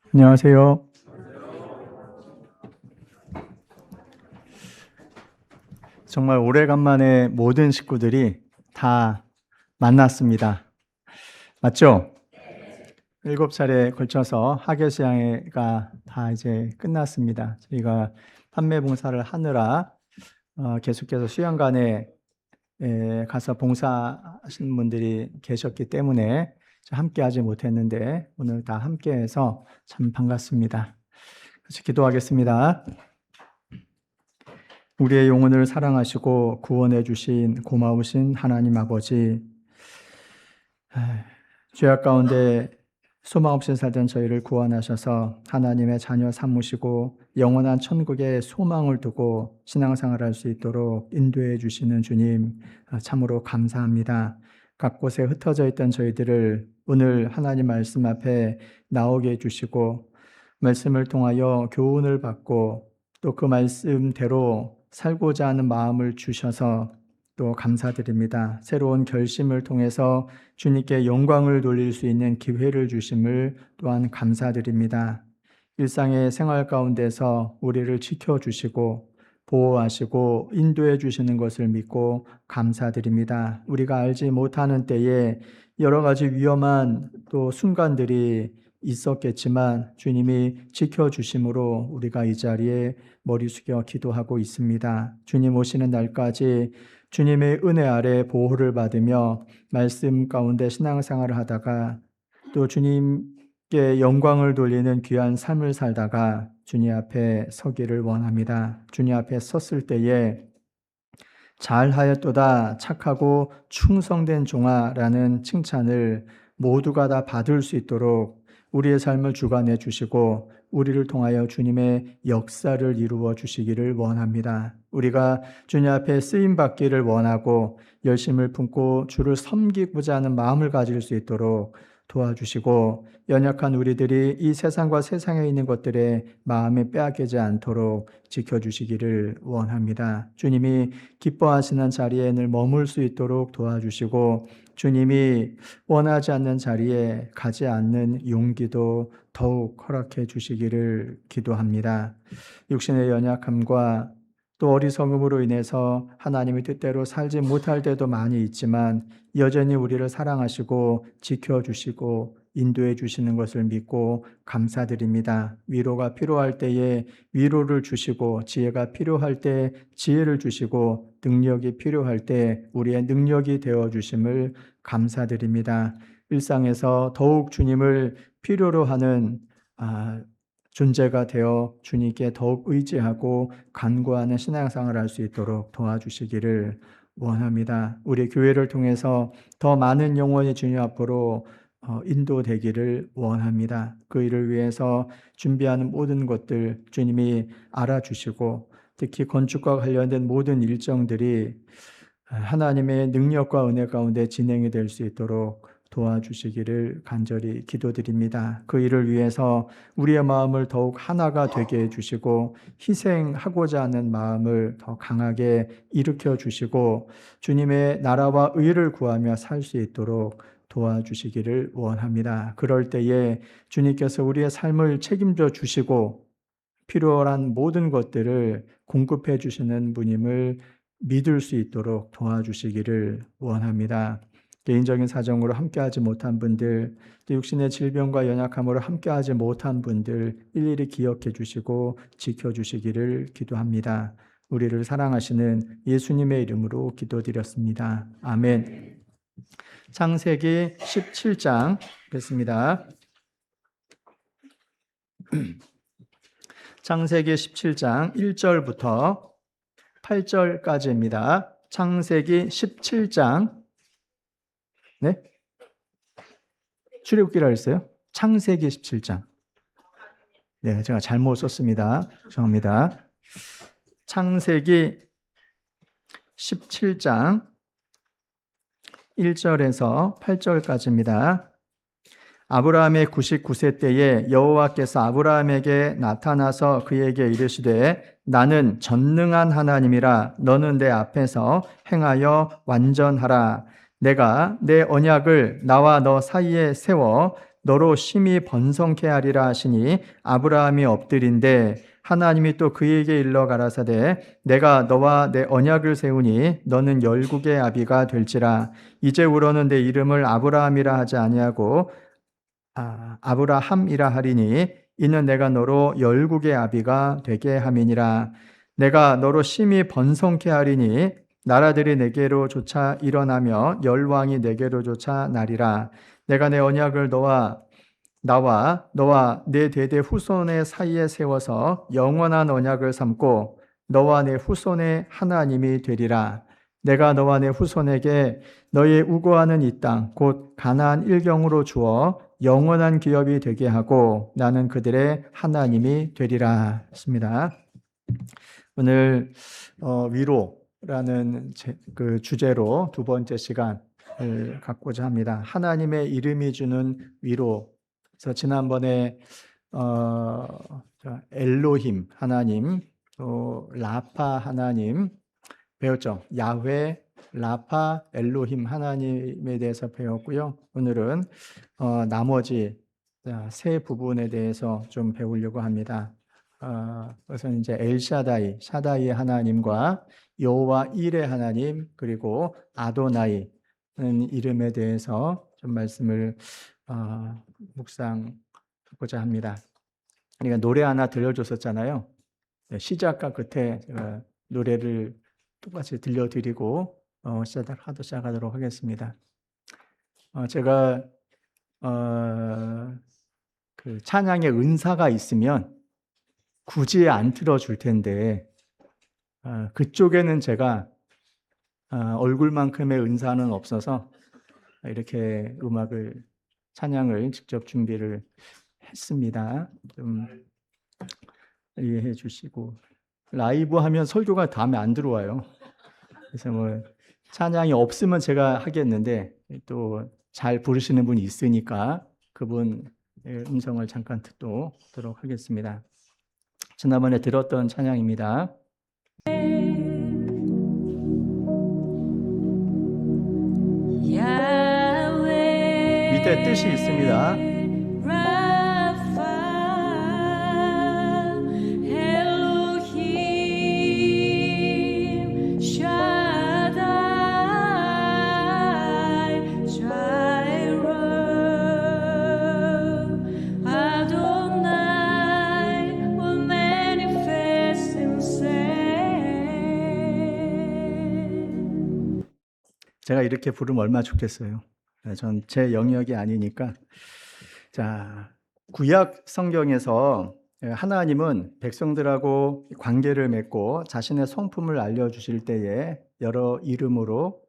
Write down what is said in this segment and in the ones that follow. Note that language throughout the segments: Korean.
안녕하세요. 정말 오래간만에 모든 식구들이 다 만났습니다. 맞죠? 7차례 걸쳐서 하계시장회가 다 이제 끝났습니다. 저희가 판매 봉사를 하느라 계속해서 수양관에 가서 봉사하시는 분들이 계셨기 때문에 함께 하지 못했는데 오늘 다 함께해서 참 반갑습니다. 같이 기도하겠습니다. 우리의 영혼을 사랑하시고 구원해 주신 고마우신 하나님 아버지, 죄악 가운데 소망 없이 살던 저희를 구원하셔서 하나님의 자녀 삼으시고 영원한 천국에 소망을 두고 신앙생활을 할 수 있도록 인도해 주시는 주님, 참으로 감사합니다. 각 곳에 흩어져 있던 저희들을 오늘 하나님 말씀 앞에 나오게 해주시고 말씀을 통하여 교훈을 받고 또 그 말씀대로 살고자 하는 마음을 주셔서 또 감사드립니다. 새로운 결심을 통해서 주님께 영광을 돌릴 수 있는 기회를 주심을 또한 감사드립니다. 일상의 생활 가운데서 우리를 지켜주시고 보호하시고 인도해 주시는 것을 믿고 감사드립니다. 우리가 알지 못하는 때에 여러 가지 위험한 또 순간들이 있었겠지만 주님이 지켜주심으로 우리가 이 자리에 머리 숙여 기도하고 있습니다. 주님 오시는 날까지 주님의 은혜 아래 보호를 받으며 말씀 가운데 신앙생활을 하다가 또 주님께 영광을 돌리는 귀한 삶을 살다가 주님 앞에 서기를 원합니다. 주님 앞에 섰을 때에 잘하였도다 착하고 충성된 종아라는 칭찬을 모두가 다 받을 수 있도록 우리의 삶을 주관해 주시고 우리를 통하여 주님의 역사를 이루어 주시기를 원합니다. 우리가 주님 앞에 쓰임 받기를 원하고 열심을 품고 주를 섬기고자 하는 마음을 가질 수 있도록 도와주시고 연약한 우리들이 이 세상과 세상에 있는 것들에 마음에 빼앗기지 않도록 지켜주시기를 원합니다. 주님이 기뻐하시는 자리에 늘 머물 수 있도록 도와주시고 주님이 원하지 않는 자리에 가지 않는 용기도 더욱 허락해 주시기를 기도합니다. 육신의 연약함과 또 어리석음으로 인해서 하나님의 뜻대로 살지 못할 때도 많이 있지만 여전히 우리를 사랑하시고 지켜주시고 인도해 주시는 것을 믿고 감사드립니다. 위로가 필요할 때에 위로를 주시고 지혜가 필요할 때 지혜를 주시고 능력이 필요할 때 우리의 능력이 되어 주심을 감사드립니다. 일상에서 더욱 주님을 필요로 하는 존재가 되어 주님께 더욱 의지하고 간구하는 신앙생활을 할 수 있도록 도와주시기를 원합니다. 우리 교회를 통해서 더 많은 영혼이 주님 앞으로 인도되기를 원합니다. 그 일을 위해서 준비하는 모든 것들 주님이 알아주시고 특히 건축과 관련된 모든 일정들이 하나님의 능력과 은혜 가운데 진행이 될 수 있도록 도와주시기를 간절히 기도드립니다. 그 일을 위해서 우리의 마음을 더욱 하나가 되게 해주시고 희생하고자 하는 마음을 더 강하게 일으켜 주시고 주님의 나라와 의를 구하며 살 수 있도록 도와주시기를 원합니다. 그럴 때에 주님께서 우리의 삶을 책임져 주시고 필요한 모든 것들을 공급해 주시는 분임을 믿을 수 있도록 도와주시기를 원합니다. 개인적인 사정으로 함께하지 못한 분들, 또 육신의 질병과 연약함으로 함께하지 못한 분들 일일이 기억해 주시고 지켜주시기를 기도합니다. 우리를 사랑하시는 예수님의 이름으로 기도드렸습니다. 아멘. 창세기 17장 읽겠습니다. 창세기 17장 1절부터 8절까지입니다. 창세기 17장 네? 출애굽기라 했어요? 창세기 17장. 네, 제가 잘못 썼습니다. 죄송합니다. 창세기 17장 1절에서 8절까지입니다. 아브라함의 99세 때에 여호와께서 아브라함에게 나타나서 그에게 이르시되 나는 전능한 하나님이라 너는 내 앞에서 행하여 완전하라. 내가 내 언약을 나와 너 사이에 세워 너로 심히 번성케 하리라 하시니 아브라함이 엎드린데 하나님이 또 그에게 일러 가라사대 내가 너와 내 언약을 세우니 너는 열국의 아비가 될지라. 이제후로는 내 이름을 아브라함이라 하지 아니하고 아브라함이라 하리니 이는 내가 너로 열국의 아비가 되게 함이니라. 내가 너로 심히 번성케 하리니 나라들이 내게로 쫓아 일어나며 열왕이 내게로 쫓아 나리라. 내가 내 언약을 나와 너와 내 대대 후손의 사이에 세워서 영원한 언약을 삼고 너와 내 후손의 하나님이 되리라. 내가 너와 내 후손에게 너의 우거하는 이 땅 곧 가나안 일경으로 주어 영원한 기업이 되게 하고 나는 그들의 하나님이 되리라 했습니다. 오늘 위로라는 그 주제로 두 번째 시간을 갖고자 합니다. 하나님의 이름이 주는 위로. 그래서 지난번에 엘로힘 하나님, 또 라파 하나님 배웠죠. 야훼, 라파, 엘로힘 하나님에 대해서 배웠고요. 오늘은 나머지 세 부분에 대해서 좀 배우려고 합니다. 그래서 이제 엘샤다이, 샤다이 하나님과 여호와 일의 하나님, 그리고 아도나이는 이름에 대해서 좀 말씀을 묵상하고자 합니다. 그러니까 노래 하나 들려줬었잖아요. 시작과 끝에 제가 노래를 똑같이 들려드리고 시작하도록 하겠습니다. 제가 그 찬양의 은사가 있으면 굳이 안 틀어줄 텐데 그쪽에는 제가 얼굴만큼의 은사는 없어서 이렇게 찬양을 직접 준비를 했습니다. 좀 이해해 주시고, 라이브 하면 설교가 다음에 안 들어와요. 그래서 찬양이 없으면 제가 하겠는데 또 잘 부르시는 분이 있으니까 그분 음성을 잠깐 듣도록 하겠습니다. 지난번에 들었던 찬양입니다. 밑에 뜻이 있습니다. 제가 이렇게 부르면 얼마나 좋겠어요. 전 제 영역이 아니니까. 자, 구약 성경에서 하나님은 백성들하고 관계를 맺고 자신의 성품을 알려주실 때에 여러 이름으로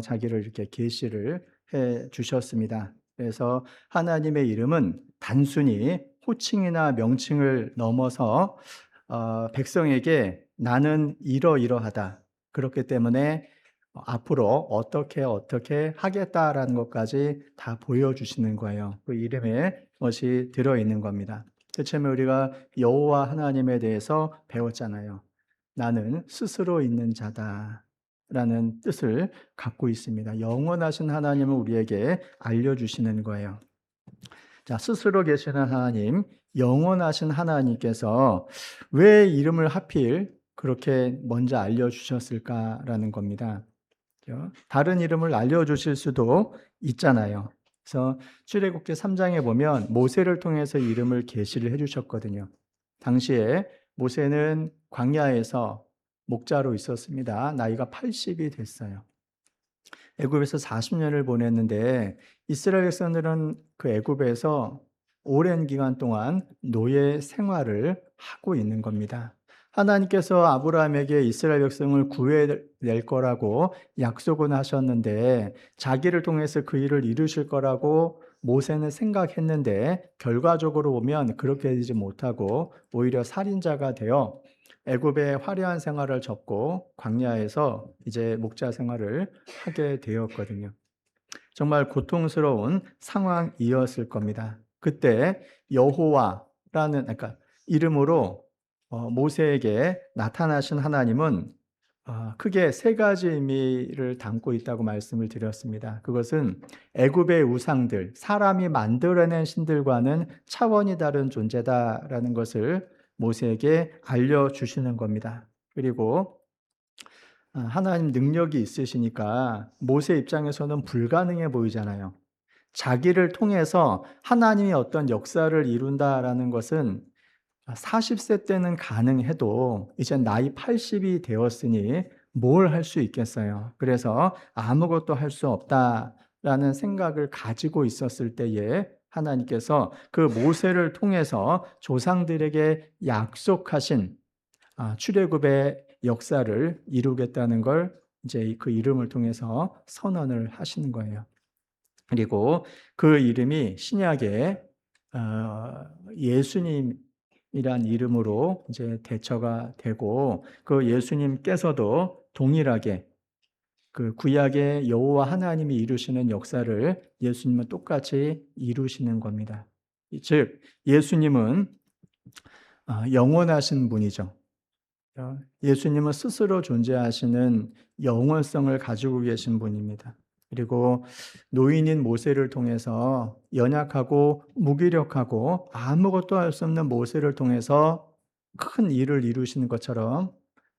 자기를 이렇게 계시를 해 주셨습니다. 그래서 하나님의 이름은 단순히 호칭이나 명칭을 넘어서 백성에게 나는 이러이러하다. 그렇기 때문에 앞으로 어떻게 하겠다라는 것까지 다 보여주시는 거예요. 그 이름에 것이 들어있는 겁니다. 처음에 우리가 여호와 하나님에 대해서 배웠잖아요. 나는 스스로 있는 자다라는 뜻을 갖고 있습니다. 영원하신 하나님을 우리에게 알려주시는 거예요. 자, 스스로 계시는 하나님, 영원하신 하나님께서 왜 이름을 하필 그렇게 먼저 알려주셨을까라는 겁니다. 다른 이름을 알려주실 수도 있잖아요. 그래서 출애굽기 3장에 보면 모세를 통해서 이름을 계시를 해주셨거든요. 당시에 모세는 광야에서 목자로 있었습니다. 나이가 80이 됐어요. 애굽에서 40년을 보냈는데 이스라엘 백성들은 그 애굽에서 오랜 기간 동안 노예 생활을 하고 있는 겁니다. 하나님께서 아브라함에게 이스라엘 백성을 구해낼 거라고 약속은 하셨는데 자기를 통해서 그 일을 이루실 거라고 모세는 생각했는데 결과적으로 보면 그렇게 되지 못하고 오히려 살인자가 되어 애굽의 화려한 생활을 접고 광야에서 이제 목자 생활을 하게 되었거든요. 정말 고통스러운 상황이었을 겁니다. 그때 여호와라는 이름으로 모세에게 나타나신 하나님은 크게 세 가지 의미를 담고 있다고 말씀을 드렸습니다. 그것은 애굽의 우상들, 사람이 만들어낸 신들과는 차원이 다른 존재다라는 것을 모세에게 알려주시는 겁니다. 그리고 하나님 능력이 있으시니까 모세 입장에서는 불가능해 보이잖아요. 자기를 통해서 하나님이 어떤 역사를 이룬다라는 것은 40세 때는 가능해도 이제 나이 80이 되었으니 뭘 할 수 있겠어요. 그래서 아무것도 할 수 없다라는 생각을 가지고 있었을 때에 하나님께서 그 모세를 통해서 조상들에게 약속하신 출애굽의 역사를 이루겠다는 걸 이제 그 이름을 통해서 선언을 하시는 거예요. 그리고 그 이름이 신약에 예수님이란 이름으로 이제 대처가 되고, 그 예수님께서도 동일하게 그 구약의 여호와 하나님이 이루시는 역사를 예수님은 똑같이 이루시는 겁니다. 즉 예수님은 영원하신 분이죠. 예수님은 스스로 존재하시는 영원성을 가지고 계신 분입니다. 그리고 노인인 모세를 통해서 연약하고 무기력하고 아무것도 할 수 없는 모세를 통해서 큰 일을 이루시는 것처럼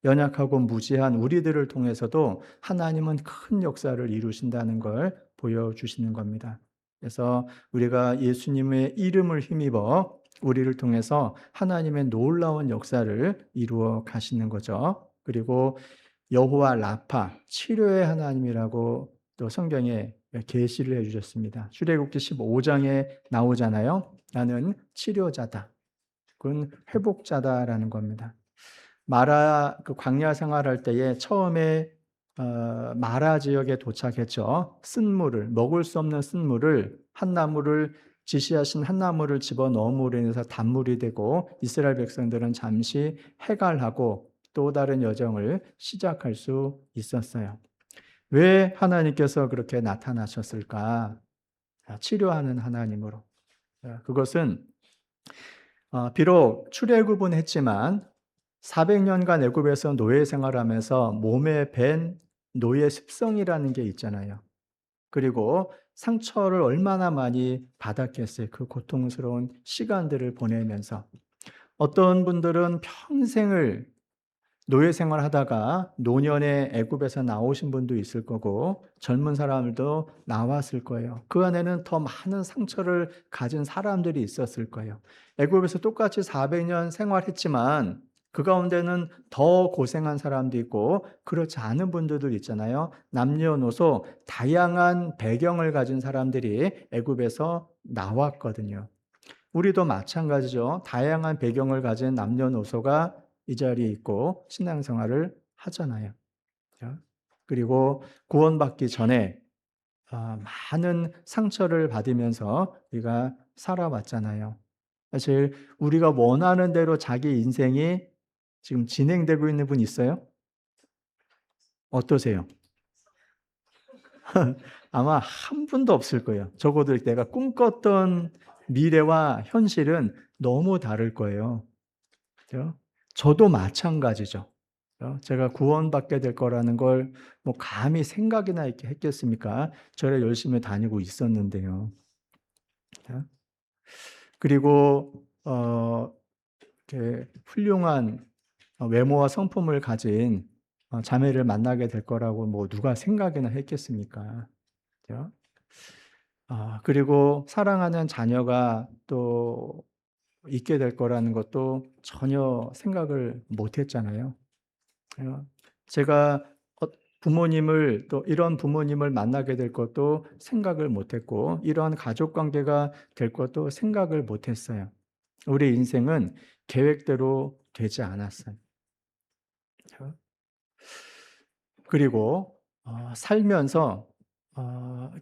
연약하고 무지한 우리들을 통해서도 하나님은 큰 역사를 이루신다는 걸 보여주시는 겁니다. 그래서 우리가 예수님의 이름을 힘입어 우리를 통해서 하나님의 놀라운 역사를 이루어 가시는 거죠. 그리고 여호와 라파, 치료의 하나님이라고 또 성경에 계시를 해주셨습니다. 출애굽기 15장에 나오잖아요. 나는 치료자다. 그건 회복자다라는 겁니다. 그 광야 생활할 때에 처음에 마라 지역에 도착했죠. 쓴물을, 먹을 수 없는 쓴물을, 한 나무를 지시하신 한 나무를 집어 넣음으로 인해서 단물이 되고 이스라엘 백성들은 잠시 해갈하고 또 다른 여정을 시작할 수 있었어요. 왜 하나님께서 그렇게 나타나셨을까? 치료하는 하나님으로. 그것은 비록 출애굽은 했지만 400년간 애굽에서 노예 생활하면서 몸에 밴 노예 습성이라는 게 있잖아요. 그리고 상처를 얼마나 많이 받았겠어요. 그 고통스러운 시간들을 보내면서. 어떤 분들은 평생을 노예 생활하다가 노년에 애굽에서 나오신 분도 있을 거고 젊은 사람들도 나왔을 거예요. 그 안에는 더 많은 상처를 가진 사람들이 있었을 거예요. 애굽에서 똑같이 400년 생활했지만 그 가운데는 더 고생한 사람도 있고 그렇지 않은 분들도 있잖아요. 남녀노소 다양한 배경을 가진 사람들이 애굽에서 나왔거든요. 우리도 마찬가지죠. 다양한 배경을 가진 남녀노소가 이 자리에 있고 신앙생활을 하잖아요. 그리고 구원받기 전에 많은 상처를 받으면서 우리가 살아왔잖아요. 사실 우리가 원하는 대로 자기 인생이 지금 진행되고 있는 분 있어요? 어떠세요? 아마 한 분도 없을 거예요. 적어도 내가 꿈꿨던 미래와 현실은 너무 다를 거예요. 그죠? 저도 마찬가지죠. 제가 구원받게 될 거라는 걸 뭐 감히 생각이나 이렇게 했겠습니까? 저를 열심히 다니고 있었는데요. 그리고 이렇게 훌륭한 외모와 성품을 가진 자매를 만나게 될 거라고 뭐 누가 생각이나 했겠습니까? 그죠? 그리고 사랑하는 자녀가 또 있게 될 거라는 것도 전혀 생각을 못 했잖아요. 제가 부모님을 또 이런 부모님을 만나게 될 것도 생각을 못 했고 이러한 가족 관계가 될 것도 생각을 못 했어요. 우리 인생은 계획대로 되지 않았어요. 그리고 살면서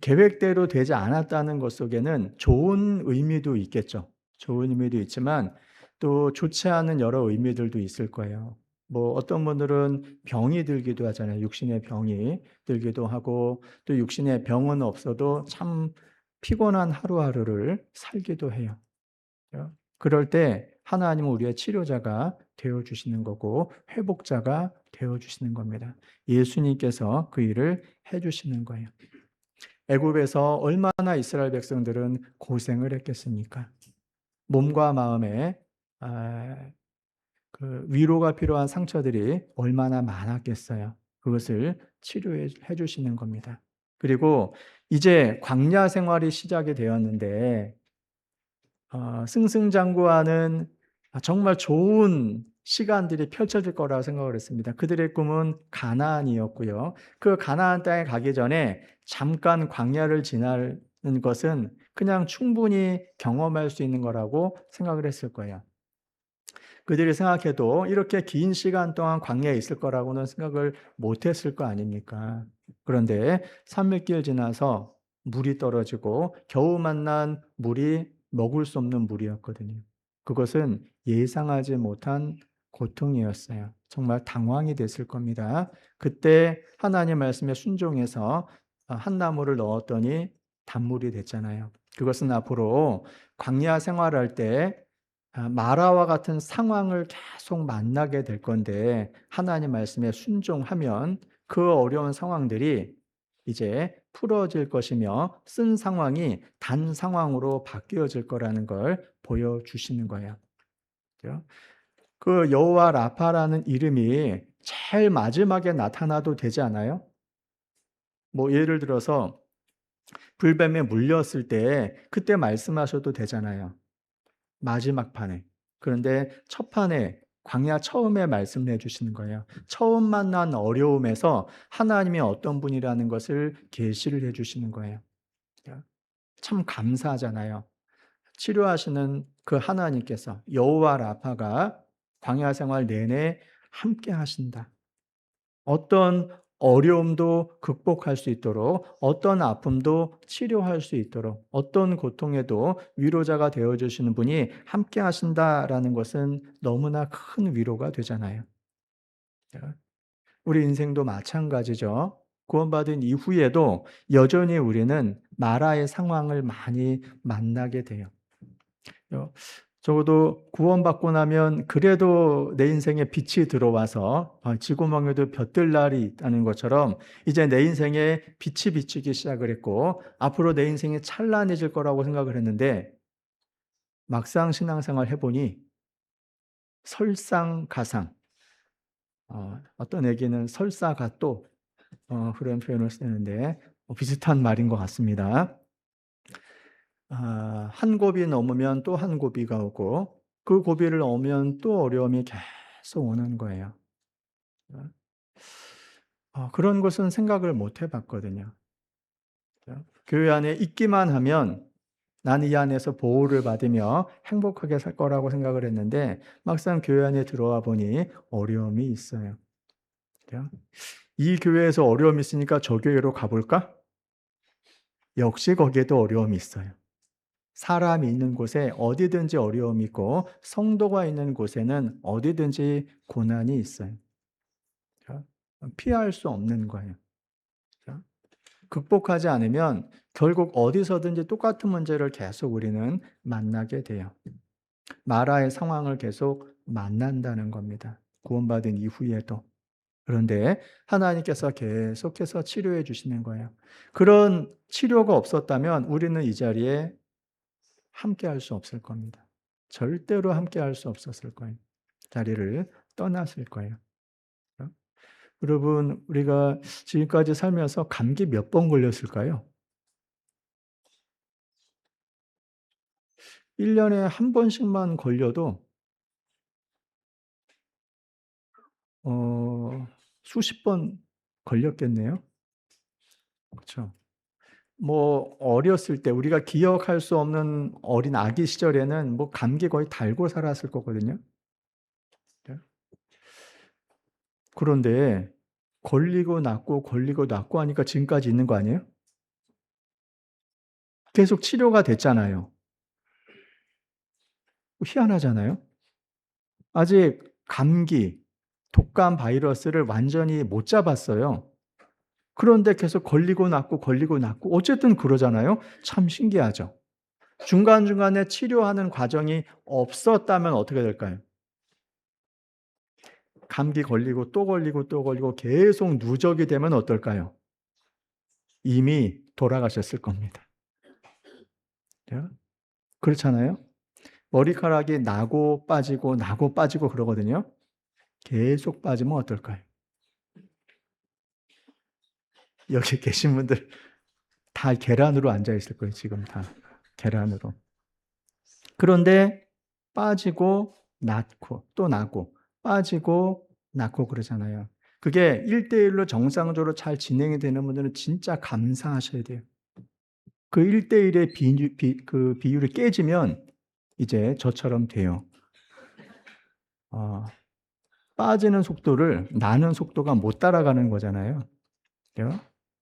계획대로 되지 않았다는 것 속에는 좋은 의미도 있겠죠. 좋은 의미도 있지만 또 좋지 않은 여러 의미들도 있을 거예요. 뭐 어떤 분들은 병이 들기도 하잖아요. 육신의 병이 들기도 하고 또 육신의 병은 없어도 참 피곤한 하루하루를 살기도 해요. 그럴 때 하나님은 우리의 치료자가 되어주시는 거고 회복자가 되어주시는 겁니다. 예수님께서 그 일을 해주시는 거예요. 애굽에서 얼마나 이스라엘 백성들은 고생을 했겠습니까? 몸과 마음에 그 위로가 필요한 상처들이 얼마나 많았겠어요. 그것을 치료해 주시는 겁니다. 그리고 이제 광야 생활이 시작이 되었는데 승승장구하는 정말 좋은 시간들이 펼쳐질 거라고 생각을 했습니다. 그들의 꿈은 가나안이었고요. 그 가나안 땅에 가기 전에 잠깐 광야를 지나는 것은 그냥 충분히 경험할 수 있는 거라고 생각을 했을 거예요. 그들이 생각해도 이렇게 긴 시간 동안 광야에 있을 거라고는 생각을 못 했을 거 아닙니까? 그런데 산맥길 지나서 물이 떨어지고 겨우 만난 물이 먹을 수 없는 물이었거든요. 그것은 예상하지 못한 고통이었어요. 정말 당황이 됐을 겁니다. 그때 하나님 말씀에 순종해서 한 나무를 넣었더니 단물이 됐잖아요. 그것은 앞으로 광야 생활할 때 마라와 같은 상황을 계속 만나게 될 건데 하나님 말씀에 순종하면 그 어려운 상황들이 이제 풀어질 것이며 쓴 상황이 단 상황으로 바뀌어질 거라는 걸 보여주시는 거예요. 그 여호와 라파라는 이름이 제일 마지막에 나타나도 되지 않아요? 뭐 예를 들어서 불뱀에 물렸을 때 그때 말씀하셔도 되잖아요. 마지막 판에. 그런데 첫 판에 광야 처음에 말씀을 해주시는 거예요. 처음 만난 어려움에서 하나님이 어떤 분이라는 것을 계시를 해주시는 거예요. 참 감사하잖아요. 치료하시는 그 하나님께서 여호와 라파가 광야 생활 내내 함께 하신다. 어떤 어려움도 극복할 수 있도록, 어떤 아픔도 치료할 수 있도록, 어떤 고통에도 위로자가 되어주시는 분이 함께 하신다라는 것은 너무나 큰 위로가 되잖아요. 우리 인생도 마찬가지죠. 구원받은 이후에도 여전히 우리는 마라의 상황을 많이 만나게 돼요. 적어도 구원받고 나면 그래도 내 인생에 빛이 들어와서 지구멍에도 볕들 날이 있다는 것처럼 이제 내 인생에 빛이 비치기 시작을 했고 앞으로 내 인생이 찬란해질 거라고 생각을 했는데 막상 신앙생활 해보니 설상가상, 어떤 얘기는 설사가또 그런 표현을 쓰는데 비슷한 말인 것 같습니다. 한 고비 넘으면 또 한 고비가 오고 그 고비를 넘으면 또 어려움이 계속 오는 거예요. 그런 것은 생각을 못 해봤거든요. 교회 안에 있기만 하면 난 이 안에서 보호를 받으며 행복하게 살 거라고 생각을 했는데 막상 교회 안에 들어와 보니 어려움이 있어요. 이 교회에서 어려움이 있으니까 저 교회로 가볼까? 역시 거기에도 어려움이 있어요. 사람이 있는 곳에 어디든지 어려움이 있고 성도가 있는 곳에는 어디든지 고난이 있어요. 피할 수 없는 거예요. 극복하지 않으면 결국 어디서든지 똑같은 문제를 계속 우리는 만나게 돼요. 마라의 상황을 계속 만난다는 겁니다. 구원받은 이후에도. 그런데 하나님께서 계속해서 치료해 주시는 거예요. 그런 치료가 없었다면 우리는 이 자리에 함께 할 수 없을 겁니다. 절대로 함께 할 수 없었을 거예요. 자리를 떠났을 거예요. 여러분, 우리가 지금까지 살면서 감기 몇 번 걸렸을까요? 1년에 한 번씩만 걸려도 수십 번 걸렸겠네요. 그렇죠. 뭐 어렸을 때 우리가 기억할 수 없는 어린 아기 시절에는 뭐 감기 거의 달고 살았을 거거든요. 네. 그런데 걸리고 낫고 걸리고 낫고 하니까 지금까지 있는 거 아니에요? 계속 치료가 됐잖아요. 희한하잖아요. 아직 감기, 독감 바이러스를 완전히 못 잡았어요. 그런데 계속 걸리고 낫고 걸리고 낫고 어쨌든 그러잖아요. 참 신기하죠. 중간중간에 치료하는 과정이 없었다면 어떻게 될까요? 감기 걸리고 또 걸리고 또 걸리고 계속 누적이 되면 어떨까요? 이미 돌아가셨을 겁니다. 예? 그렇잖아요? 머리카락이 나고 빠지고 그러거든요. 계속 빠지면 어떨까요? 여기 계신 분들 다 계란으로 앉아 있을 거예요, 지금 다. 계란으로. 그런데 빠지고 낫고 또 나고 빠지고 낫고 그러잖아요. 그게 1대1로 정상적으로 잘 진행이 되는 분들은 진짜 감사하셔야 돼요. 그 1대1의 그 비율이 깨지면 이제 저처럼 돼요. 빠지는 속도를 나는 속도가 못 따라가는 거잖아요. 그죠?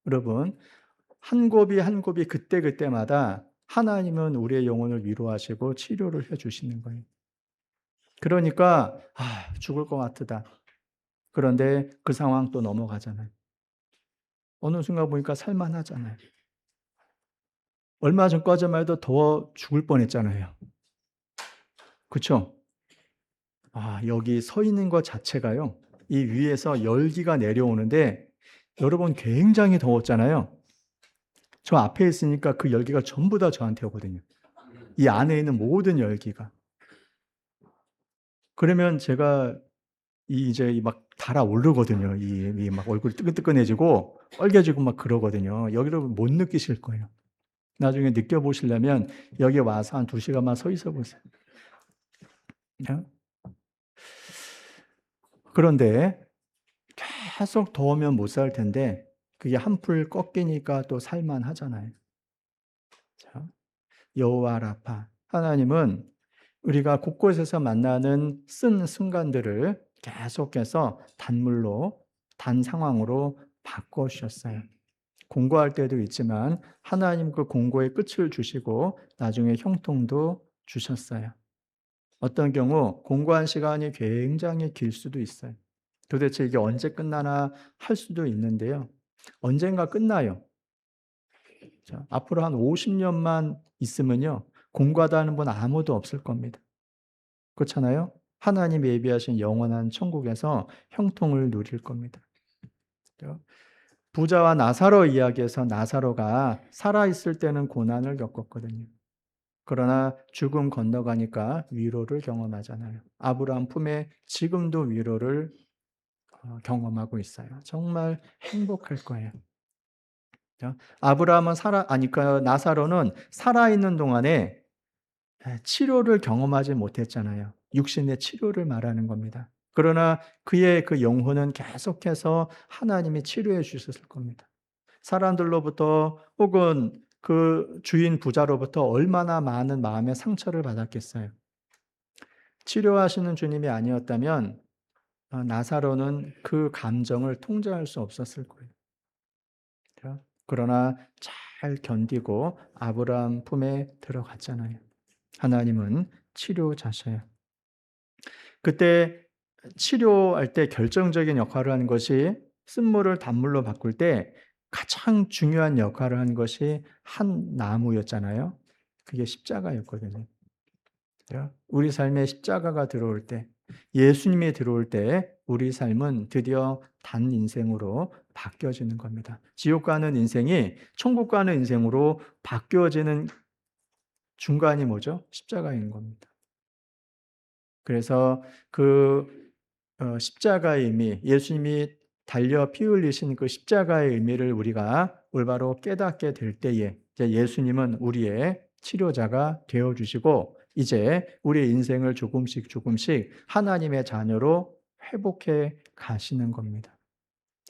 여러분, 한 곱이 한 곱이 그때그때마다 하나님은 우리의 영혼을 위로하시고 치료를 해 주시는 거예요. 그러니까 죽을 것 같다. 그런데 그 상황 또 넘어가잖아요. 어느 순간 보니까 살만하잖아요. 얼마 전까지만 해도 더 죽을 뻔했잖아요. 그쵸? 여기 서 있는 것 자체가요. 이 위에서 열기가 내려오는데 여러분 굉장히 더웠잖아요. 저 앞에 있으니까 그 열기가 전부 다 저한테 오거든요. 이 안에 있는 모든 열기가. 그러면 제가 이제 막 달아오르거든요. 이 막 얼굴이 뜨끈뜨끈해지고 빨개지고 막 그러거든요. 여러분 못 느끼실 거예요. 나중에 느껴보시려면 여기 와서 한 2시간만 서 있어 보세요. 그런데 계속 더우면 못 살 텐데 그게 한풀 꺾이니까 또 살만하잖아요. 자, 여호와 라파. 하나님은 우리가 곳곳에서 만나는 쓴 순간들을 계속해서 단물로, 단 상황으로 바꿔주셨어요. 공고할 때도 있지만 하나님 그 공고의 끝을 주시고 나중에 형통도 주셨어요. 어떤 경우 공고한 시간이 굉장히 길 수도 있어요. 도대체 이게 언제 끝나나 할 수도 있는데요. 언젠가 끝나요. 자, 앞으로 한 50년만 있으면요. 공고하다는 분 아무도 없을 겁니다. 그렇잖아요? 하나님이 예비하신 영원한 천국에서 형통을 누릴 겁니다. 그죠? 부자와 나사로 이야기에서 나사로가 살아있을 때는 고난을 겪었거든요. 그러나 죽음 건너가니까 위로를 경험하잖아요. 아브라함 품에 지금도 위로를 경험하고 있어요. 정말 행복할 거예요. 아브라함은 나사로는 살아있는 동안에 치료를 경험하지 못했잖아요. 육신의 치료를 말하는 겁니다. 그러나 그의 그 영혼은 계속해서 하나님이 치료해 주셨을 겁니다. 사람들로부터 혹은 그 주인 부자로부터 얼마나 많은 마음의 상처를 받았겠어요. 치료하시는 주님이 아니었다면 나사로는 그 감정을 통제할 수 없었을 거예요. 그러나 잘 견디고 아브라함 품에 들어갔잖아요. 하나님은 치료자셔요. 그때 치료할 때 결정적인 역할을 하는 것이 쓴물을 단물로 바꿀 때 가장 중요한 역할을 한 것이 한 나무였잖아요. 그게 십자가였거든요. 우리 삶에 십자가가 들어올 때, 예수님이 들어올 때 우리 삶은 드디어 단 인생으로 바뀌어지는 겁니다. 지옥 가는 인생이 천국 가는 인생으로 바뀌어지는 중간이 뭐죠? 십자가인 겁니다. 그래서 그 십자가의 의미, 예수님이 달려 피 흘리신 그 십자가의 의미를 우리가 올바로 깨닫게 될 때에 이제 예수님은 우리의 치료자가 되어 주시고 이제 우리의 인생을 조금씩 조금씩 하나님의 자녀로 회복해 가시는 겁니다.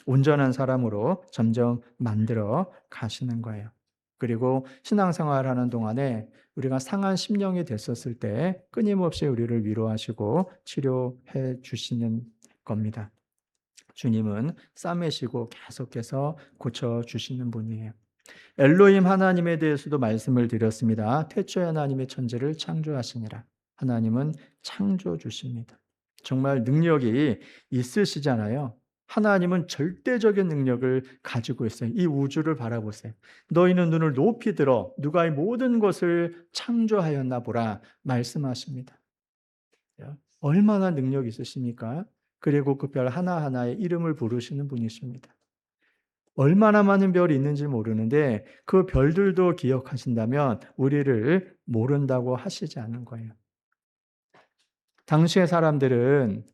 온전한 사람으로 점점 만들어 가시는 거예요. 그리고 신앙생활하는 동안에 우리가 상한 심령이 됐었을 때 끊임없이 우리를 위로하시고 치료해 주시는 겁니다. 주님은 싸매시고 계속해서 고쳐주시는 분이에요. 엘로힘 하나님에 대해서도 말씀을 드렸습니다. 태초에 하나님의 천지를 창조하시니라. 하나님은 창조주십니다. 정말 능력이 있으시잖아요. 하나님은 절대적인 능력을 가지고 있어요. 이 우주를 바라보세요. 너희는 눈을 높이 들어 누가 이 모든 것을 창조하였나 보라 말씀하십니다. 얼마나 능력 있으십니까? 그리고 그 별 하나하나의 이름을 부르시는 분이십니다. 얼마나 많은 별이 있는지 모르는데 그 별들도 기억하신다면 우리를 모른다고 하시지 않은 거예요. 당시의 사람들은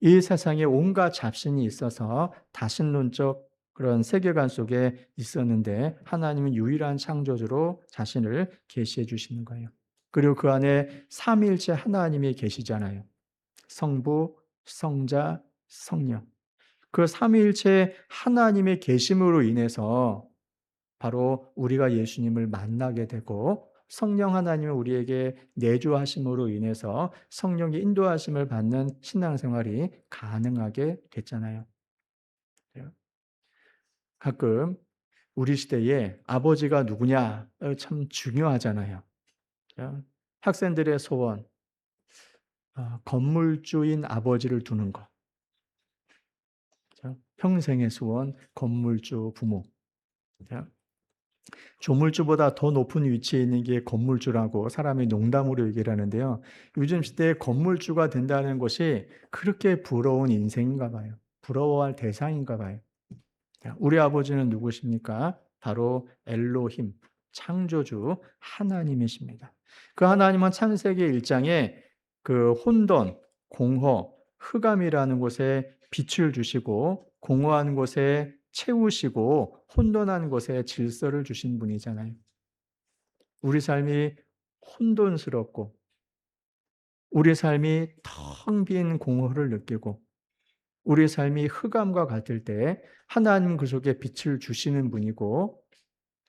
이 세상에 온갖 잡신이 있어서 다신론적 그런 세계관 속에 있었는데 하나님은 유일한 창조주로 자신을 계시해 주시는 거예요. 그리고 그 안에 삼위일체 하나님이 계시잖아요. 성부, 성자, 성령. 그 삼위일체 하나님의 계심으로 인해서 바로 우리가 예수님을 만나게 되고 성령 하나님은 우리에게 내주하심으로 인해서 성령의 인도하심을 받는 신앙생활이 가능하게 됐잖아요. 가끔 우리 시대에 아버지가 누구냐 참 중요하잖아요. 학생들의 소원, 건물주인 아버지를 두는 것. 평생의 소원, 건물주 부모. 조물주보다 더 높은 위치에 있는 게 건물주라고 사람이 농담으로 얘기를 하는데요. 요즘 시대에 건물주가 된다는 것이 그렇게 부러운 인생인가 봐요. 부러워할 대상인가 봐요. 우리 아버지는 누구십니까? 바로 엘로힘, 창조주 하나님이십니다. 그 하나님은 창세기 1장에 그 혼돈, 공허, 흑암이라는 곳에 빛을 주시고 공허한 곳에 채우시고 혼돈한 곳에 질서를 주신 분이잖아요. 우리 삶이 혼돈스럽고 우리 삶이 텅 빈 공허를 느끼고 우리 삶이 흑암과 같을 때 하나님 그 속에 빛을 주시는 분이고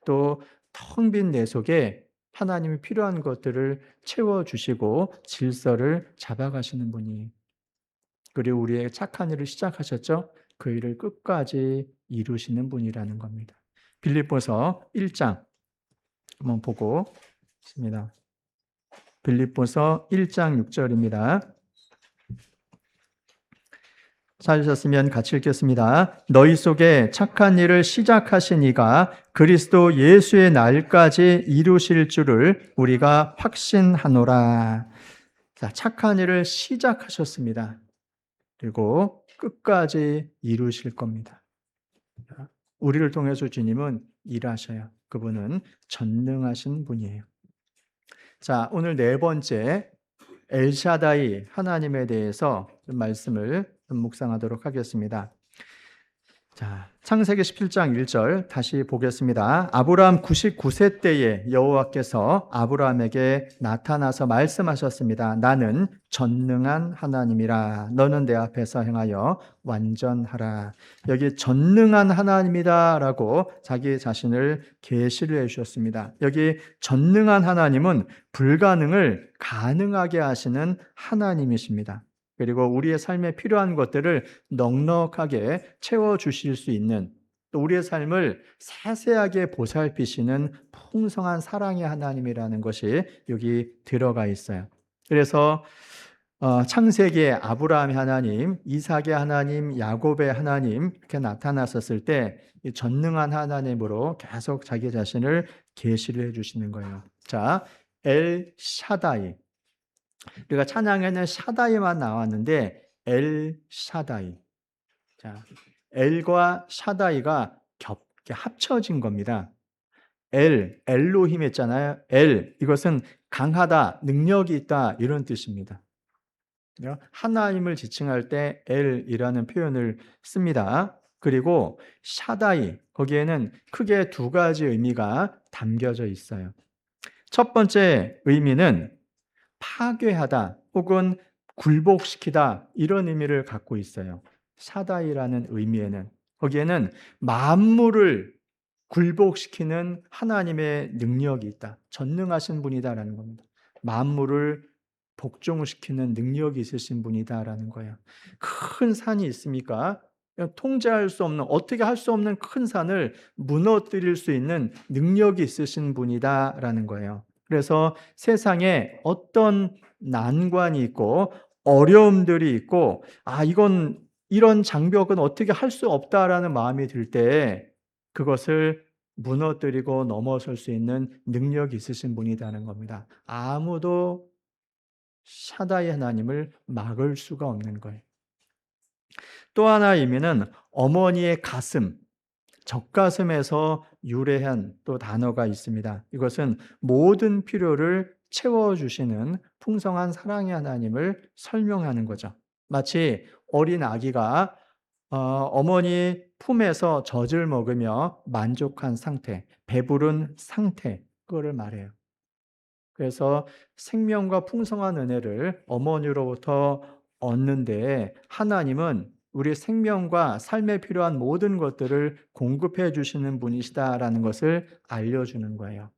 또 텅 빈 내 속에 하나님이 필요한 것들을 채워주시고 질서를 잡아가시는 분이에요. 그리고 우리의 착한 일을 시작하셨죠? 그 일을 끝까지 이루시는 분이라는 겁니다. 빌립보서 1장 한번 보고 있습니다. 빌립보서 1장 6절입니다. 찾으셨으면 같이 읽겠습니다. 너희 속에 착한 일을 시작하신 이가 그리스도 예수의 날까지 이루실 줄을 우리가 확신하노라. 자, 착한 일을 시작하셨습니다. 그리고 끝까지 이루실 겁니다. 우리를 통해서 주님은 일하셔요. 그분은 전능하신 분이에요. 자, 오늘 네 번째 엘샤다이 하나님에 대해서 좀 말씀을 묵상하도록 하겠습니다. 자, 창세기 17장 1절 다시 보겠습니다. 아브라함 99세 때에 여호와께서 아브라함에게 나타나서 말씀하셨습니다. 나는 전능한 하나님이라. 너는 내 앞에서 행하여 완전하라. 여기 전능한 하나님이다라고 자기 자신을 계시를 해주셨습니다. 여기 전능한 하나님은 불가능을 가능하게 하시는 하나님이십니다. 그리고 우리의 삶에 필요한 것들을 넉넉하게 채워주실 수 있는 또 우리의 삶을 세세하게 보살피시는 풍성한 사랑의 하나님이라는 것이 여기 들어가 있어요. 그래서 창세기에 아브라함의 하나님, 이삭의 하나님, 야곱의 하나님 이렇게 나타났었을 때 전능한 하나님으로 계속 자기 자신을 계시를 해주시는 거예요. 자, 엘 샤다이. 우리가 찬양에는 샤다이만 나왔는데 엘 샤다이. 자, 엘과 샤다이가 합쳐진 겁니다. 엘로힘 했잖아요. 이것은 강하다, 능력이 있다 이런 뜻입니다. 하나님을 지칭할 때 엘이라는 표현을 씁니다. 그리고 샤다이, 거기에는 크게 두 가지 의미가 담겨져 있어요. 첫 번째 의미는 파괴하다 혹은 굴복시키다 이런 의미를 갖고 있어요. 샤다이라는 의미에는 거기에는 만물을 굴복시키는 하나님의 능력이 있다. 전능하신 분이다라는 겁니다. 만물을 복종시키는 능력이 있으신 분이다라는 거예요. 큰 산이 있습니까? 통제할 수 없는, 어떻게 할 수 없는 큰 산을 무너뜨릴 수 있는 능력이 있으신 분이다라는 거예요. 그래서 세상에 어떤 난관이 있고 어려움들이 있고 이건 이런 장벽은 어떻게 할 수 없다라는 마음이 들 때 그것을 무너뜨리고 넘어설 수 있는 능력이 있으신 분이라는 겁니다. 아무도 샤다이 하나님을 막을 수가 없는 거예요. 또 하나의 의미는 어머니의 가슴, 젖가슴에서 유래한 또 단어가 있습니다. 이것은 모든 필요를 채워주시는 풍성한 사랑의 하나님을 설명하는 거죠. 마치 어린 아기가 어머니 품에서 젖을 먹으며 만족한 상태, 배부른 상태, 그거를 말해요. 그래서 생명과 풍성한 은혜를 어머니로부터 얻는데 하나님은 우리 생명과 삶에 필요한 모든 것들을 공급해 주시는 분이시다라는 것을 알려주는 거예요.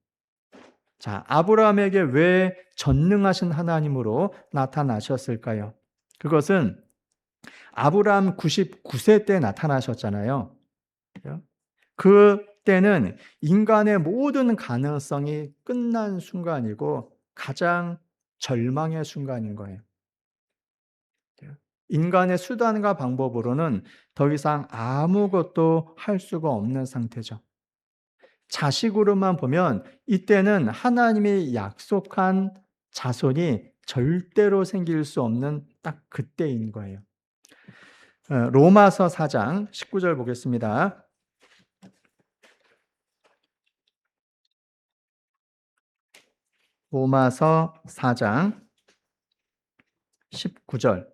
자, 아브라함에게 왜 전능하신 하나님으로 나타나셨을까요? 그것은 아브라함 99세 때 나타나셨잖아요. 그때는 인간의 모든 가능성이 끝난 순간이고 가장 절망의 순간인 거예요. 인간의 수단과 방법으로는 더 이상 아무것도 할 수가 없는 상태죠. 자식으로만 보면 이때는 하나님이 약속한 자손이 절대로 생길 수 없는 딱 그때인 거예요. 로마서 4장 19절 보겠습니다. 로마서 4장 19절.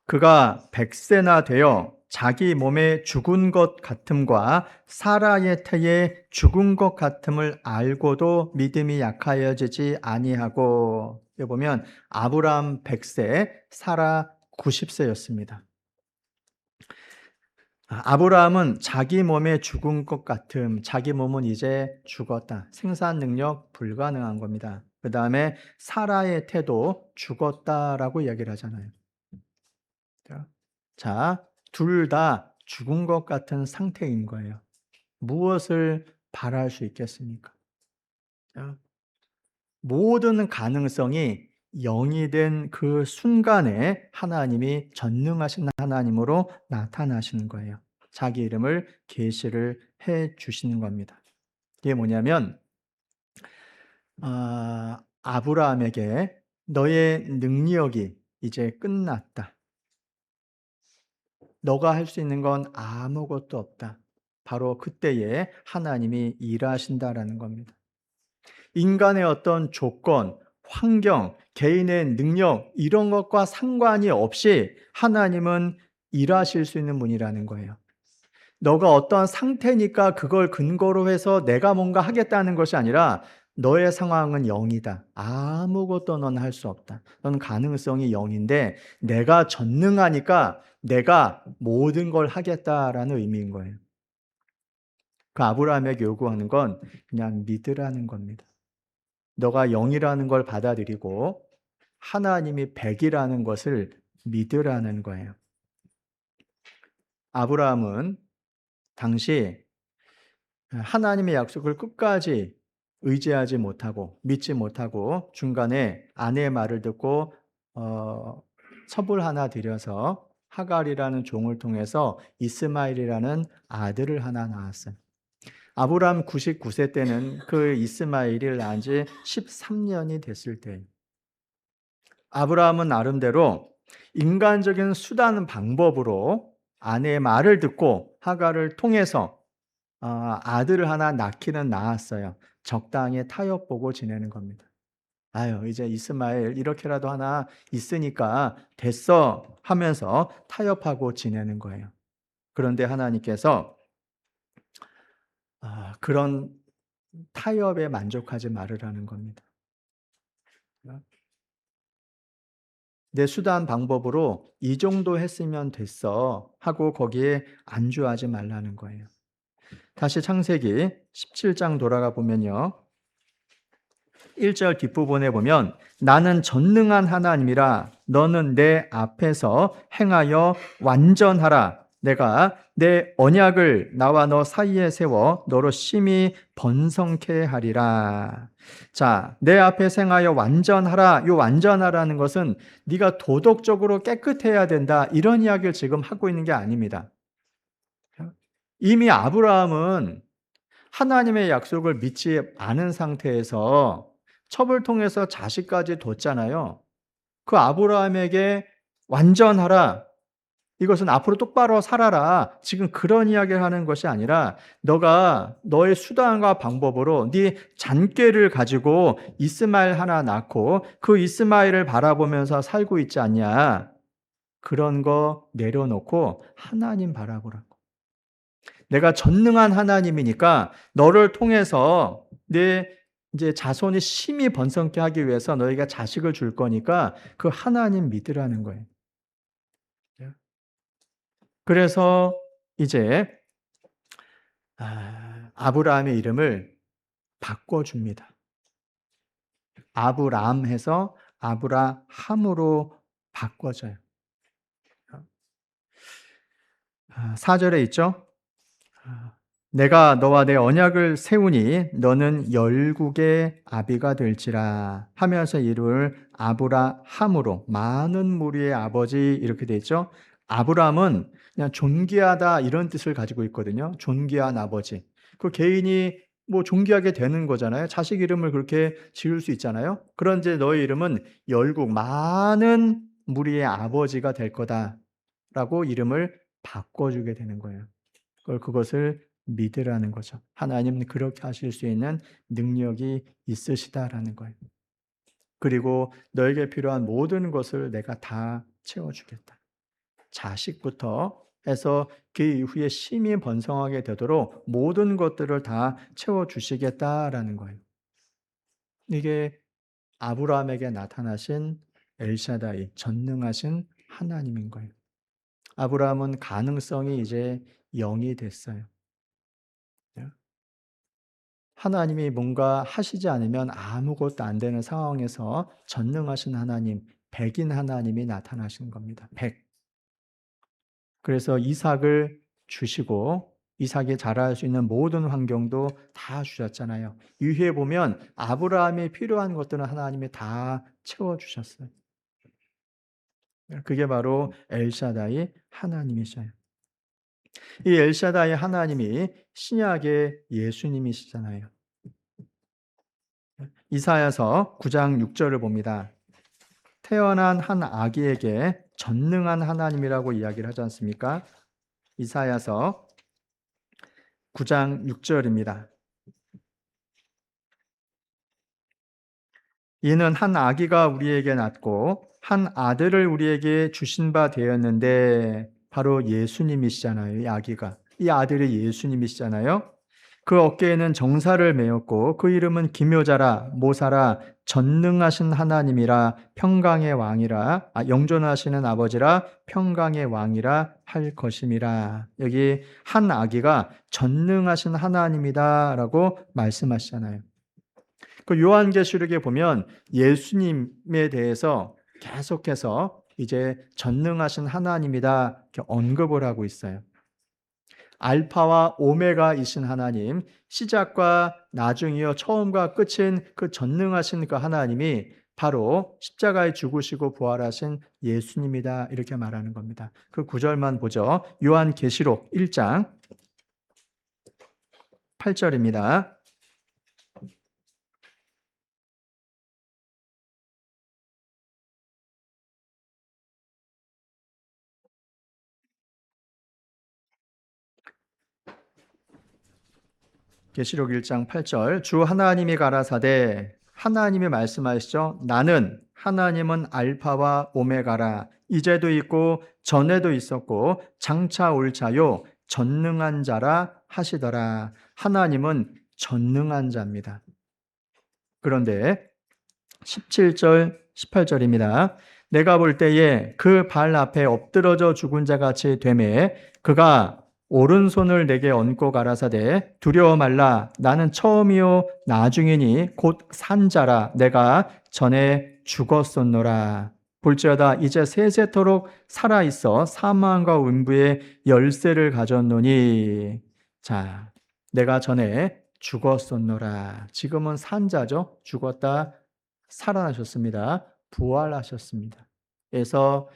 그가 100세나 되어 자기 몸에 죽은 것 같음과 사라의 태에 죽은 것 같음을 알고도 믿음이 약하여지지 아니하고, 여기 보면 아브라함 100세, 사라 90세였습니다. 아브라함은 자기 몸에 죽은 것 같음, 자기 몸은 이제 죽었다. 생산 능력 불가능한 겁니다. 그 다음에 사라의 태도 죽었다라고 이야기를 하잖아요. 자, 둘 다 죽은 것 같은 상태인 거예요. 무엇을 바랄 수 있겠습니까? 자, 모든 가능성이 0이 된 그 순간에 하나님이 전능하신 하나님으로 나타나시는 거예요. 자기 이름을 계시를 해 주시는 겁니다. 이게 뭐냐면 아브라함에게 너의 능력이 이제 끝났다. 너가 할 수 있는 건 아무것도 없다. 바로 그때에 하나님이 일하신다라는 겁니다. 인간의 어떤 조건, 환경, 개인의 능력 이런 것과 상관이 없이 하나님은 일하실 수 있는 분이라는 거예요. 너가 어떠한 상태니까 그걸 근거로 해서 내가 뭔가 하겠다는 것이 아니라 너의 상황은 0이다. 아무것도 넌 할 수 없다. 넌 가능성이 0인데 내가 전능하니까 내가 모든 걸 하겠다라는 의미인 거예요. 그 아브라함에게 요구하는 건 그냥 믿으라는 겁니다. 너가 0이라는 걸 받아들이고 하나님이 100이라는 것을 믿으라는 거예요. 아브라함은 당시 하나님의 약속을 끝까지 의지하지 못하고 믿지 못하고 중간에 아내의 말을 듣고 첩을 하나 들여서 하갈이라는 종을 통해서 이스마엘이라는 아들을 하나 낳았어요. 아브라함 99세 때는 그 이스마엘을 낳은 지 13년이 됐을 때예요. 아브라함은 나름대로 인간적인 수단 방법으로 아내의 말을 듣고 하갈을 통해서 아들을 하나 낳기는 낳았어요. 적당히 타협 보고 지내는 겁니다. 아유, 이제 이스마엘 이렇게라도 하나 있으니까 됐어 하면서 타협하고 지내는 거예요. 그런데 하나님께서 그런 타협에 만족하지 말으라는 겁니다. 내 수단 방법으로 이 정도 했으면 됐어 하고 거기에 안주하지 말라는 거예요. 다시 창세기 17장 돌아가 보면요. 1절 뒷부분에 보면 나는 전능한 하나님이라 너는 내 앞에서 행하여 완전하라. 내가 내 언약을 나와 너 사이에 세워 너로 심히 번성케 하리라. 자, 내 앞에 생하여 완전하라. 이 완전하라는 것은 네가 도덕적으로 깨끗해야 된다, 이런 이야기를 지금 하고 있는 게 아닙니다. 이미 아브라함은 하나님의 약속을 믿지 않은 상태에서 첩을 통해서 자식까지 뒀잖아요. 그 아브라함에게 완전하라, 이것은 앞으로 똑바로 살아라, 지금 그런 이야기를 하는 것이 아니라 너가 너의 수단과 방법으로 네 잔꾀를 가지고 이스마엘 하나 낳고 그 이스마엘을 바라보면서 살고 있지 않냐. 그런 거 내려놓고 하나님 바라보라고. 내가 전능한 하나님이니까 너를 통해서 내 이제 자손이 심히 번성케 하기 위해서 너희가 자식을 줄 거니까 그 하나님 믿으라는 거예요. 그래서 이제 아브라함의 이름을 바꿔줍니다. 아브람 해서 아브라함으로 바꿔져요. 4절에 있죠. 내가 너와 내 언약을 세우니 너는 열국의 아비가 될지라 하면서 이름을 아브라함으로, 많은 무리의 아버지, 이렇게 돼 있죠. 아브라함은 그냥 존귀하다 이런 뜻을 가지고 있거든요. 존귀한 아버지. 그 개인이 뭐 존귀하게 되는 거잖아요. 자식 이름을 그렇게 지을 수 있잖아요. 그런데 너의 이름은 열국, 많은 무리의 아버지가 될 거다라고 이름을 바꿔주게 되는 거예요. 그것을 믿으라는 거죠. 하나님은 그렇게 하실 수 있는 능력이 있으시다라는 거예요. 그리고 너에게 필요한 모든 것을 내가 다 채워주겠다. 자식부터 해서 그 이후에 심히 번성하게 되도록 모든 것들을 다 채워주시겠다라는 거예요. 이게 아브라함에게 나타나신 엘샤다이, 전능하신 하나님인 거예요. 아브라함은 가능성이 이제 0이 됐어요. 하나님이 뭔가 하시지 않으면 아무것도 안 되는 상황에서 전능하신 하나님, 백인 하나님이 나타나신 겁니다. 백. 그래서 이삭을 주시고 이삭이 자랄 수 있는 모든 환경도 다 주셨잖아요. 이후에 보면 아브라함이 필요한 것들은 하나님이 다 채워주셨어요. 그게 바로 엘샤다이 하나님이셔요. 이 엘샤다이 하나님이 신약의 예수님이시잖아요. 이사야서 9장 6절을 봅니다. 태어난 한 아기에게 전능한 하나님이라고 이야기를 하지 않습니까? 이사야서 9장 6절입니다. 이는 한 아기가 우리에게 낳고 한 아들을 우리에게 주신 바 되었는데, 바로 예수님이시잖아요. 이 아기가, 이 아들이 예수님이시잖아요. 그 어깨에는 정사를 메었고 그 이름은 기묘자라, 모사라, 전능하신 하나님이라, 평강의 왕이라, 영존하시는 아버지라, 평강의 왕이라 할 것임이라. 여기 한 아기가 전능하신 하나님이다라고 말씀하시잖아요. 그 요한계시록에 보면 예수님에 대해서 계속해서 이제 전능하신 하나님이다 이렇게 언급을 하고 있어요. 알파와 오메가이신 하나님, 시작과 나중이요 처음과 끝인 그 전능하신 그 하나님이 바로 십자가에 죽으시고 부활하신 예수님이다, 이렇게 말하는 겁니다. 그 구절만 보죠. 요한계시록 1장 8절입니다. 계시록 1장 8절, 주 하나님이 가라사대, 하나님이 말씀하시죠. 나는 하나님은 알파와 오메가라, 이제도 있고 전에도 있었고 장차 올 자요 전능한 자라 하시더라. 하나님은 전능한 자입니다. 그런데 17절 18절입니다. 내가 볼 때에 그 발 앞에 엎드러져 죽은 자 같이 되매 그가 오른손을 내게 얹고 가라사대, 두려워 말라, 나는 처음이요 나중이니 곧 산자라, 내가 전에 죽었었노라. 볼지어다 이제 세세토록 살아있어 사망과 음부의 열쇠를 가졌노니. 자, 내가 전에 죽었었노라. 지금은 산자죠. 죽었다 살아나셨습니다. 부활하셨습니다. 그래서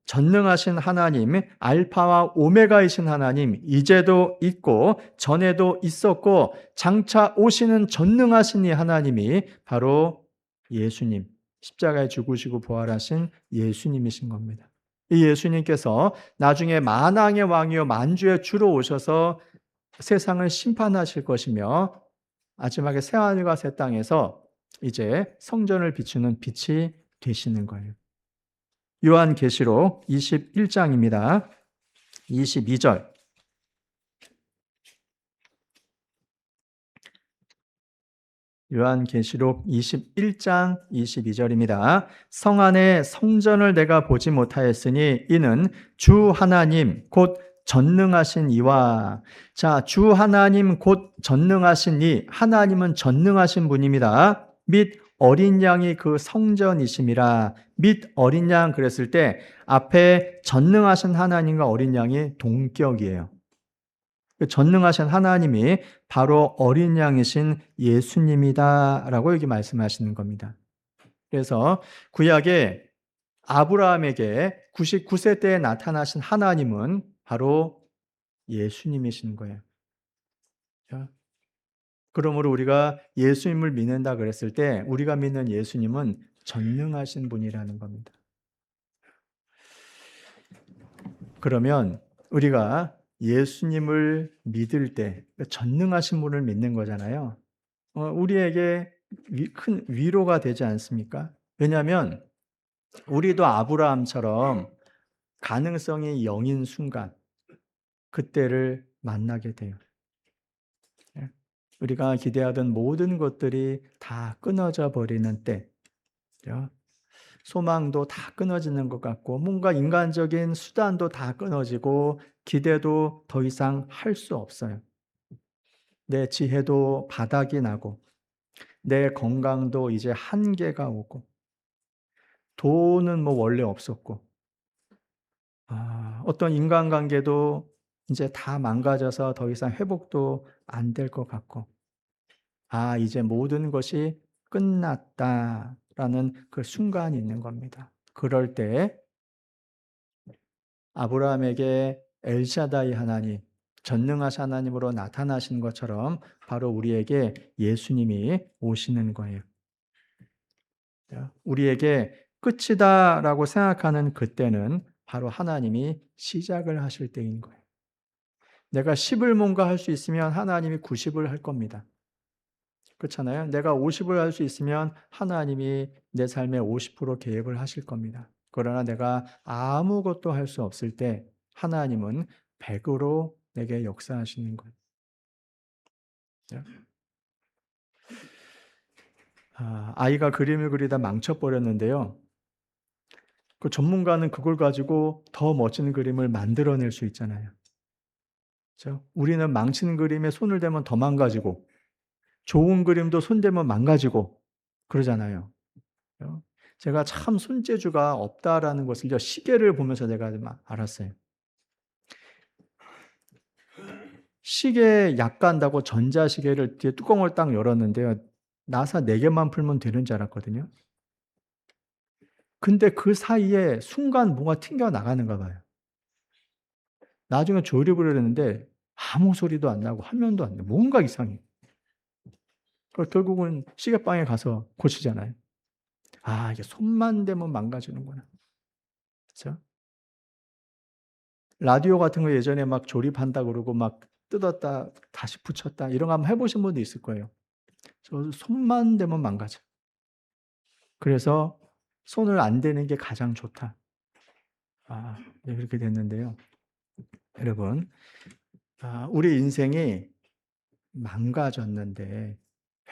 전능하신 하나님, 알파와 오메가이신 하나님, 이제도 있고 전에도 있었고 장차 오시는 전능하신 이 하나님이 바로 예수님, 십자가에 죽으시고 부활하신 예수님이신 겁니다. 이 예수님께서 나중에 만왕의 왕이요 만주의 주로 오셔서 세상을 심판하실 것이며 마지막에 새하늘과 새 땅에서 이제 성전을 비추는 빛이 되시는 거예요. 요한계시록 21장입니다. 22절. 요한계시록 21장 22절입니다. 성 안에 성전을 내가 보지 못하였으니 이는 주 하나님 곧 전능하신 이와. 자, 주 하나님 곧 전능하신 이, 하나님은 전능하신 분입니다. 및 어린 양이 그 성전이심이라. 및 어린 양 그랬을 때 앞에 전능하신 하나님과 어린 양이 동격이에요. 전능하신 하나님이 바로 어린 양이신 예수님이다라고 여기 말씀하시는 겁니다. 그래서 구약에 아브라함에게 99세 때에 나타나신 하나님은 바로 예수님이신 거예요. 그러므로 우리가 예수님을 믿는다 그랬을 때 우리가 믿는 예수님은 전능하신 분이라는 겁니다. 그러면 우리가 예수님을 믿을 때 전능하신 분을 믿는 거잖아요. 우리에게 큰 위로가 되지 않습니까? 왜냐하면 우리도 아브라함처럼 가능성이 0인 순간 그때를 만나게 돼요. 우리가 기대하던 모든 것들이 다 끊어져 버리는 때, 소망도 다 끊어지는 것 같고 뭔가 인간적인 수단도 다 끊어지고 기대도 더 이상 할 수 없어요. 내 지혜도 바닥이 나고 내 건강도 이제 한계가 오고 돈은 뭐 원래 없었고 어떤 인간관계도 이제 다 망가져서 더 이상 회복도 안 될 것 같고 이제 모든 것이 끝났다라는 그 순간이 있는 겁니다. 그럴 때 아브라함에게 엘샤다이 하나님, 전능하신 하나님으로 나타나신 것처럼 바로 우리에게 예수님이 오시는 거예요. 우리에게 끝이다라고 생각하는 그때는 바로 하나님이 시작을 하실 때인 거예요. 내가 10을 뭔가 할 수 있으면 하나님이 90을 할 겁니다. 그렇잖아요. 내가 50을 할 수 있으면 하나님이 내 삶에 50% 계획을 하실 겁니다. 그러나 내가 아무것도 할 수 없을 때 하나님은 100으로 내게 역사하시는 거예요. 아이가 그림을 그리다 망쳐버렸는데요. 그 전문가는 그걸 가지고 더 멋진 그림을 만들어낼 수 있잖아요. 그렇죠? 우리는 망친 그림에 손을 대면 더 망가지고 좋은 그림도 손대면 망가지고 그러잖아요. 제가 참 손재주가 없다라는 것을 시계를 보면서 내가 알았어요. 시계 약간다고 전자시계를 뒤에 뚜껑을 딱 열었는데요. 나사 4개만 풀면 되는 줄 알았거든요. 근데 그 사이에 순간 뭔가 튕겨 나가는가 봐요. 나중에 조립을 했는데 아무 소리도 안 나고 화면도 안 나고 뭔가 이상해. 결국은 시계방에 가서 고치잖아요. 이게 손만 대면 망가지는구나. 그렇죠? 라디오 같은 거 예전에 막 조립한다 그러고 막 뜯었다 다시 붙였다 이런 거 한번 해보신 분도 있을 거예요. 저 손만 대면 망가져. 그래서 손을 안 대는 게 가장 좋다. 네, 그렇게 됐는데요. 여러분, 우리 인생이 망가졌는데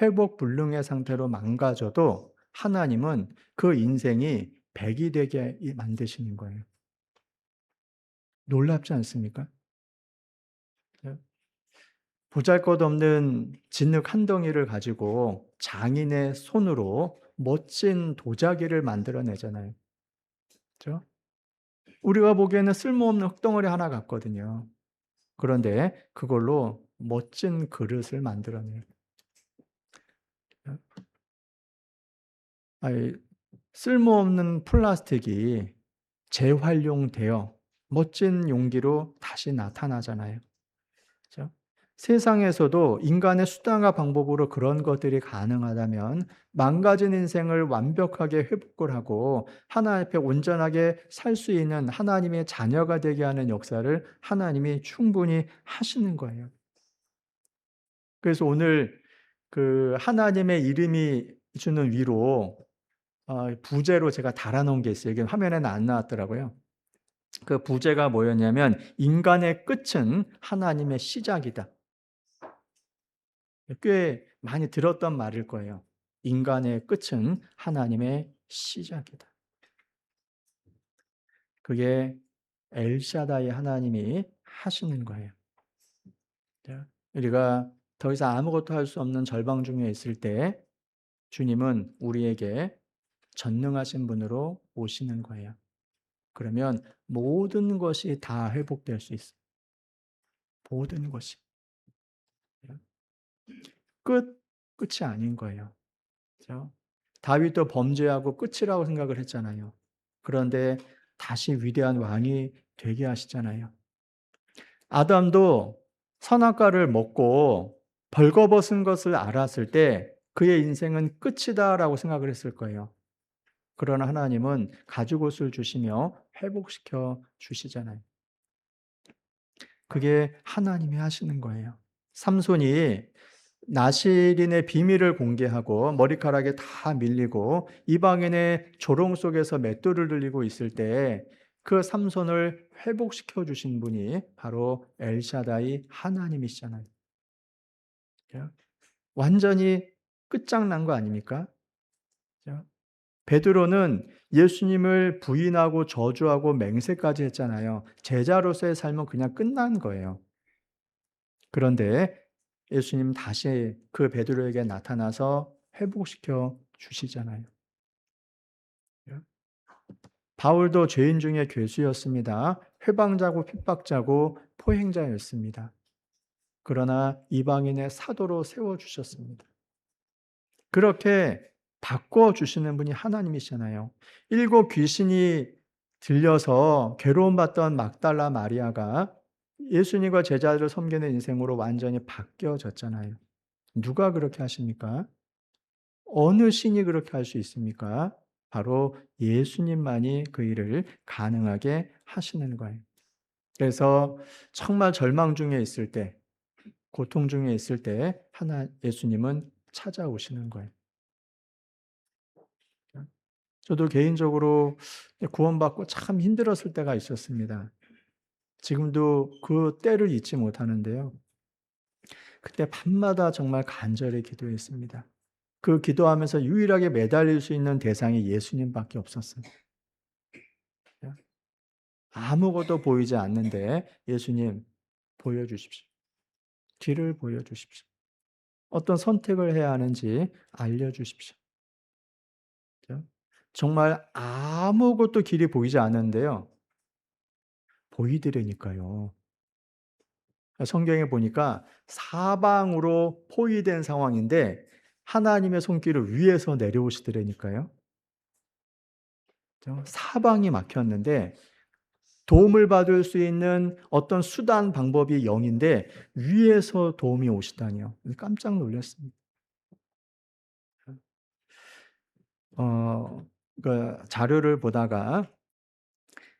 회복 불능의 상태로 망가져도 하나님은 그 인생이 100이 되게 만드시는 거예요. 놀랍지 않습니까? 보잘것없는 진흙 한 덩이를 가지고 장인의 손으로 멋진 도자기를 만들어내잖아요. 그렇죠? 우리가 보기에는 쓸모없는 흙덩어리 하나 같거든요. 그런데 그걸로 멋진 그릇을 만들어내요. 아이, 쓸모없는 플라스틱이 재활용되어 멋진 용기로 다시 나타나잖아요. 그렇죠? 세상에서도 인간의 수단과 방법으로 그런 것들이 가능하다면 망가진 인생을 완벽하게 회복을 하고 하나님 앞에 온전하게 살 수 있는 하나님의 자녀가 되게 하는 역사를 하나님이 충분히 하시는 거예요. 그래서 오늘 그 하나님의 이름이 주는 위로 부제로 제가 달아놓은 게 있어요. 이게 화면에는 안 나왔더라고요. 그 부제가 뭐였냐면 인간의 끝은 하나님의 시작이다. 꽤 많이 들었던 말일 거예요. 인간의 끝은 하나님의 시작이다. 그게 엘샤다이 하나님이 하시는 거예요. 우리가 더 이상 아무것도 할 수 없는 절방 중에 있을 때 주님은 우리에게 전능하신 분으로 오시는 거예요. 그러면 모든 것이 다 회복될 수 있어요. 모든 것이. 끝이 아닌 거예요. 그렇죠? 다윗도 범죄하고 끝이라고 생각을 했잖아요. 그런데 다시 위대한 왕이 되게 하시잖아요. 아담도 선악과를 먹고 벌거벗은 것을 알았을 때 그의 인생은 끝이다라고 생각을 했을 거예요. 그러나 하나님은 가죽옷을 주시며 회복시켜 주시잖아요. 그게 하나님이 하시는 거예요. 삼손이 나실인의 비밀을 공개하고 머리카락에 다 밀리고 이방인의 조롱 속에서 맷돌을 들리고 있을 때 그 삼손을 회복시켜 주신 분이 바로 엘샤다이 하나님이시잖아요. 완전히 끝장난 거 아닙니까? 베드로는 예수님을 부인하고 저주하고 맹세까지 했잖아요. 제자로서의 삶은 그냥 끝난 거예요. 그런데 예수님 다시 그 베드로에게 나타나서 회복시켜 주시잖아요. 바울도 죄인 중에 괴수였습니다. 회방자고 핍박자고 포행자였습니다. 그러나 이방인의 사도로 세워주셨습니다. 그렇게 바꿔주시는 분이 하나님이시잖아요. 7 귀신이 들려서 괴로움받던 막달라 마리아가 예수님과 제자들을 섬기는 인생으로 완전히 바뀌어졌잖아요. 누가 그렇게 하십니까? 어느 신이 그렇게 할 수 있습니까? 바로 예수님만이 그 일을 가능하게 하시는 거예요. 그래서 정말 절망 중에 있을 때, 고통 중에 있을 때 예수님은 찾아오시는 거예요. 저도 개인적으로 구원받고 참 힘들었을 때가 있었습니다. 지금도 그 때를 잊지 못하는데요. 그때 밤마다 정말 간절히 기도했습니다. 그 기도하면서 유일하게 매달릴 수 있는 대상이 예수님밖에 없었어요. 아무것도 보이지 않는데 예수님 보여주십시오. 길을 보여주십시오. 어떤 선택을 해야 하는지 알려주십시오. 정말 아무것도 길이 보이지 않는데요. 보이더라니까요. 성경에 보니까 사방으로 포위된 상황인데 하나님의 손길을 위에서 내려오시더라니까요. 사방이 막혔는데 도움을 받을 수 있는 어떤 수단 방법이 0인데 위에서 도움이 오시다니요. 깜짝 놀랐습니다. 그 자료를 보다가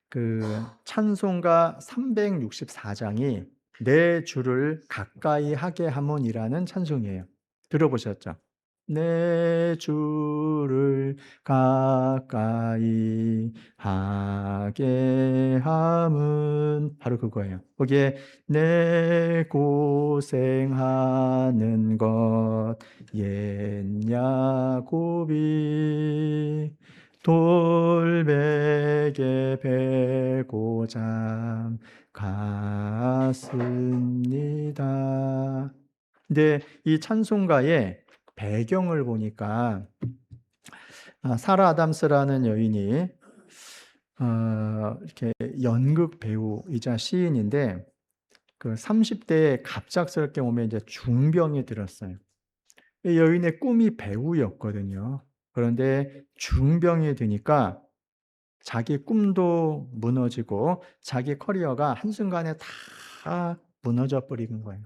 그 찬송가 364장이 내 주를 가까이 하게 함은이라는 찬송이에요. 들어보셨죠? 내 주를 가까이 하게 함은 바로 그거예요. 거기에 내 고생하는 것 옛 야곱이 돌베개 베고 잠 갔습니다. 근데 이 찬송가의 배경을 보니까 사라 아담스라는 여인이 이렇게 연극 배우이자 시인인데, 그 30대에 갑작스럽게 몸에 이제 중병이 들었어요. 이 여인의 꿈이 배우였거든요. 그런데 중병이 드니까 자기 꿈도 무너지고 자기 커리어가 한순간에 다 무너져 버린 거예요.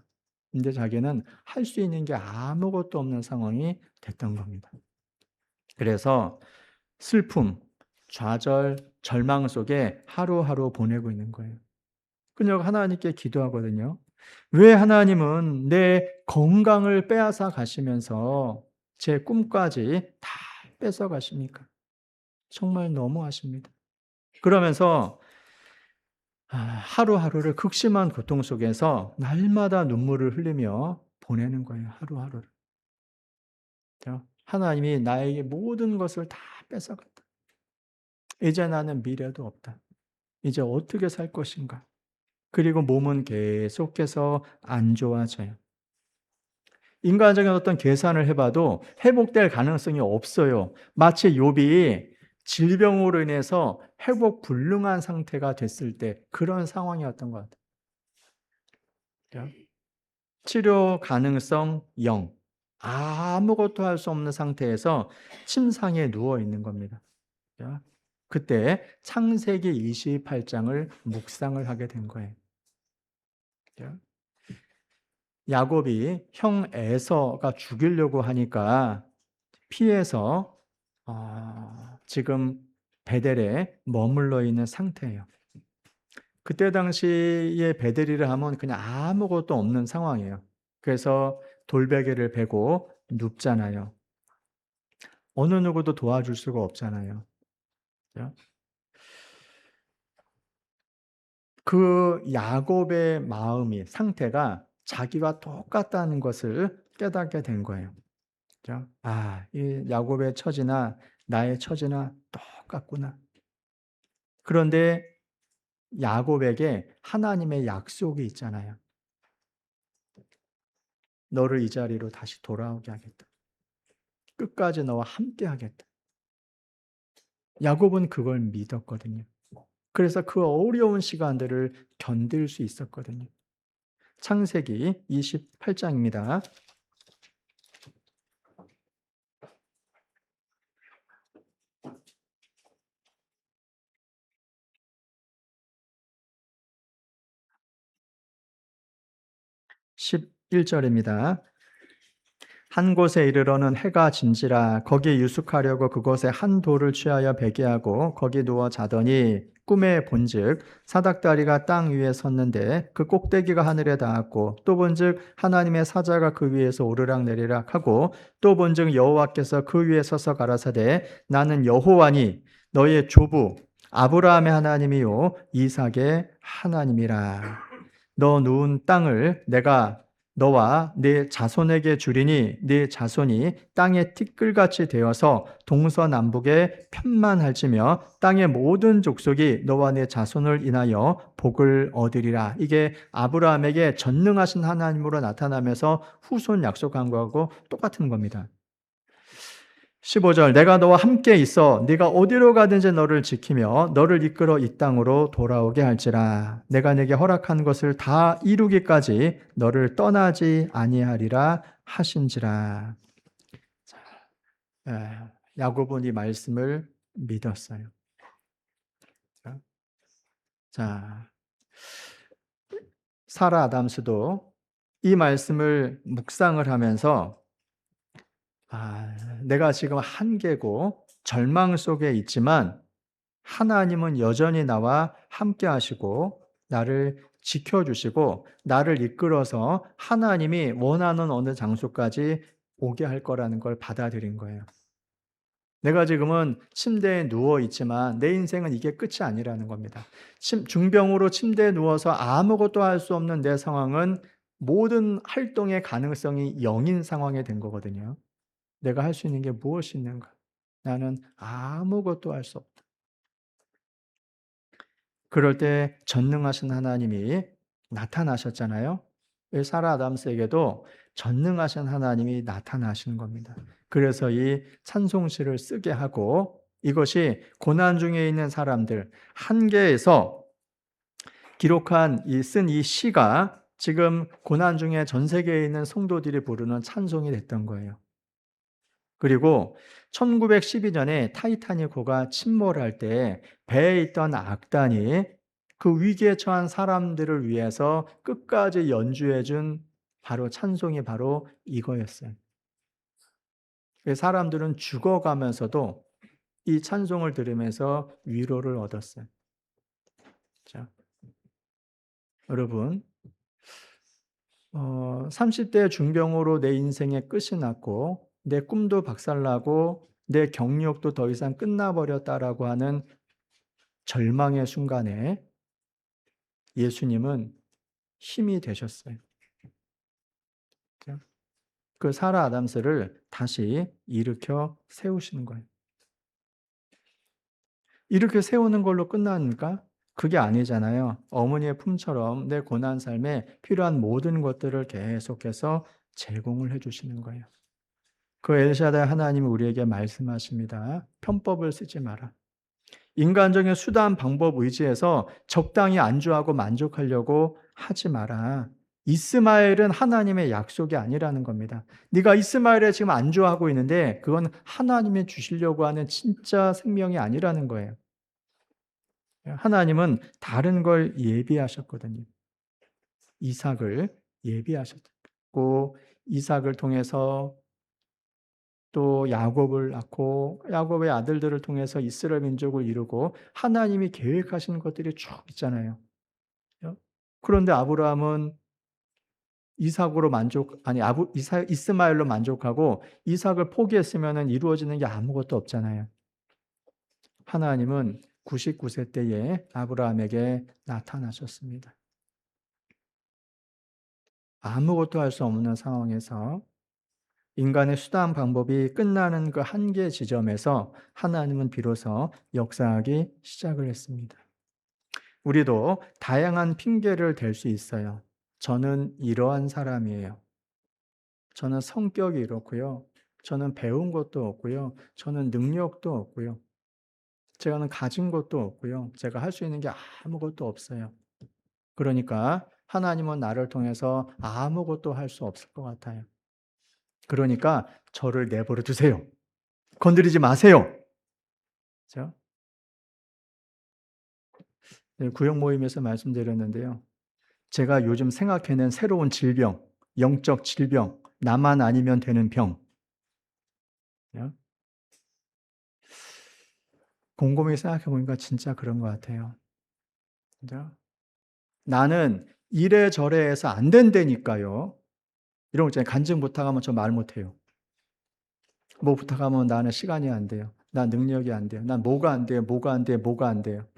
근데 자기는 할 수 있는 게 아무것도 없는 상황이 됐던 겁니다. 그래서 슬픔, 좌절, 절망 속에 하루하루 보내고 있는 거예요. 그녀가 하나님께 기도하거든요. 왜 하나님은 내 건강을 빼앗아 가시면서 제 꿈까지 다 뺏어 가십니까? 정말 너무하십니다. 그러면서 하루하루를 극심한 고통 속에서 날마다 눈물을 흘리며 보내는 거예요, 하루하루를. 하나님이 나에게 모든 것을 다 뺏어갔다. 이제 나는 미래도 없다. 이제 어떻게 살 것인가? 그리고 몸은 계속해서 안 좋아져요. 인간적인 어떤 계산을 해봐도 회복될 가능성이 없어요. 마치 욥이 질병으로 인해서 회복 불능한 상태가 됐을 때 그런 상황이었던 것 같아요. 치료 가능성 0. 아무것도 할 수 없는 상태에서 침상에 누워 있는 겁니다. 그때 창세기 28장을 묵상을 하게 된 거예요. 야곱이 형 에서가 죽이려고 하니까 피해서 지금 베델에 머물러 있는 상태예요. 그때 당시에 베델이라 하면 그냥 아무것도 없는 상황이에요. 그래서 돌베개를 베고 눕잖아요. 어느 누구도 도와줄 수가 없잖아요. 그 야곱의 마음이, 상태가 자기와 똑같다는 것을 깨닫게 된 거예요. 이 야곱의 처지나 나의 처지나 똑같구나. 그런데 야곱에게 하나님의 약속이 있잖아요. 너를 이 자리로 다시 돌아오게 하겠다. 끝까지 너와 함께 하겠다. 야곱은 그걸 믿었거든요. 그래서 그 어려운 시간들을 견딜 수 있었거든요. 창세기 28장입니다. 11절입니다. 한 곳에 이르러는 해가 진지라 거기에 유숙하려고 그곳에 한 돌을 취하여 베게 하고 거기 누워 자더니 꿈에 본즉 사닥다리가 땅 위에 섰는데 그 꼭대기가 하늘에 닿았고 또 본즉 하나님의 사자가 그 위에서 오르락내리락 하고 또 본즉 여호와께서 그 위에 서서 가라사대 나는 여호와니 너의 조부 아브라함의 하나님이요 이삭의 하나님이라. 너 누운 땅을 내가 너와 네 자손에게 주리니 네 자손이 땅의 티끌같이 되어서 동서남북에 편만할지며 땅의 모든 족속이 너와 네 자손을 인하여 복을 얻으리라. 이게 아브라함에게 전능하신 하나님으로 나타나면서 후손 약속한 거하고 똑같은 겁니다. 15절 내가 너와 함께 있어 네가 어디로 가든지 너를 지키며 너를 이끌어 이 땅으로 돌아오게 할지라. 내가 네게 허락한 것을 다 이루기까지 너를 떠나지 아니하리라 하신지라. 야곱은 이 말씀을 믿었어요. 자, 사라 아담스도 이 말씀을 묵상을 하면서 내가 지금 한계고 절망 속에 있지만 하나님은 여전히 나와 함께 하시고 나를 지켜주시고 나를 이끌어서 하나님이 원하는 어느 장소까지 오게 할 거라는 걸 받아들인 거예요. 내가 지금은 침대에 누워 있지만 내 인생은 이게 끝이 아니라는 겁니다. 중병으로 침대에 누워서 아무것도 할 수 없는 내 상황은 모든 활동의 가능성이 0인 상황이 된 거거든요. 내가 할 수 있는 게 무엇이 있는가? 나는 아무것도 할 수 없다. 그럴 때 전능하신 하나님이 나타나셨잖아요. 사라 아담스에게도 전능하신 하나님이 나타나시는 겁니다. 그래서 이 찬송시를 쓰게 하고 이것이 고난 중에 있는 사람들 한계에서 기록한 쓴 이 시가 지금 고난 중에 전 세계에 있는 성도들이 부르는 찬송이 됐던 거예요. 그리고 1912년에 타이타닉호가 침몰할 때 배에 있던 악단이 그 위기에 처한 사람들을 위해서 끝까지 연주해 준 바로 찬송이 바로 이거였어요. 사람들은 죽어가면서도 이 찬송을 들으면서 위로를 얻었어요. 자, 여러분 30대 중병으로 내 인생의 끝이 났고 내 꿈도 박살나고 내 경력도 더 이상 끝나버렸다라고 하는 절망의 순간에 예수님은 힘이 되셨어요. 그 사라 아담스를 다시 일으켜 세우시는 거예요. 이렇게 세우는 걸로 끝나니까 그게 아니잖아요. 어머니의 품처럼 내 고난 삶에 필요한 모든 것들을 계속해서 제공을 해주시는 거예요. 그 엘샤다이 하나님이 우리에게 말씀하십니다. 편법을 쓰지 마라. 인간적인 수단, 방법, 의지에서 적당히 안주하고 만족하려고 하지 마라. 이스마엘은 하나님의 약속이 아니라는 겁니다. 네가 이스마엘에 지금 안주하고 있는데 그건 하나님이 주시려고 하는 진짜 생명이 아니라는 거예요. 하나님은 다른 걸 예비하셨거든요. 이삭을 예비하셨고 이삭을 통해서 또 야곱을 낳고 야곱의 아들들을 통해서 이스라엘 민족을 이루고 하나님이 계획하신 것들이 쭉 있잖아요. 그런데 아브라함은 이스마엘로 만족하고 이삭을 포기했으면 이루어지는 게 아무것도 없잖아요. 하나님은 99세 때에 아브라함에게 나타나셨습니다. 아무것도 할 수 없는 상황에서 인간의 수단 방법이 끝나는 그 한계 지점에서 하나님은 비로소 역사하기 시작을 했습니다. 우리도 다양한 핑계를 댈 수 있어요. 저는 이러한 사람이에요. 저는 성격이 이렇고요. 저는 배운 것도 없고요. 저는 능력도 없고요. 제가는 가진 것도 없고요. 제가 할 수 있는 게 아무것도 없어요. 그러니까 하나님은 나를 통해서 아무것도 할 수 없을 것 같아요. 그러니까 저를 내버려 두세요. 건드리지 마세요. 그렇죠? 구역 모임에서 말씀드렸는데요. 제가 요즘 생각해낸 새로운 질병, 영적 질병, 나만 아니면 되는 병. 곰곰이 생각해 보니까 진짜 그런 것 같아요. 그죠? 나는 이래저래 해서 안 된다니까요. 이런 거 있잖아요. 간증 부탁하면 저 말 못해요. 뭐 부탁하면 나는 시간이 안 돼요. 난 능력이 안 돼요. 난 뭐가 안 돼요. 뭐가 안 돼요. 뭐가 안 돼요.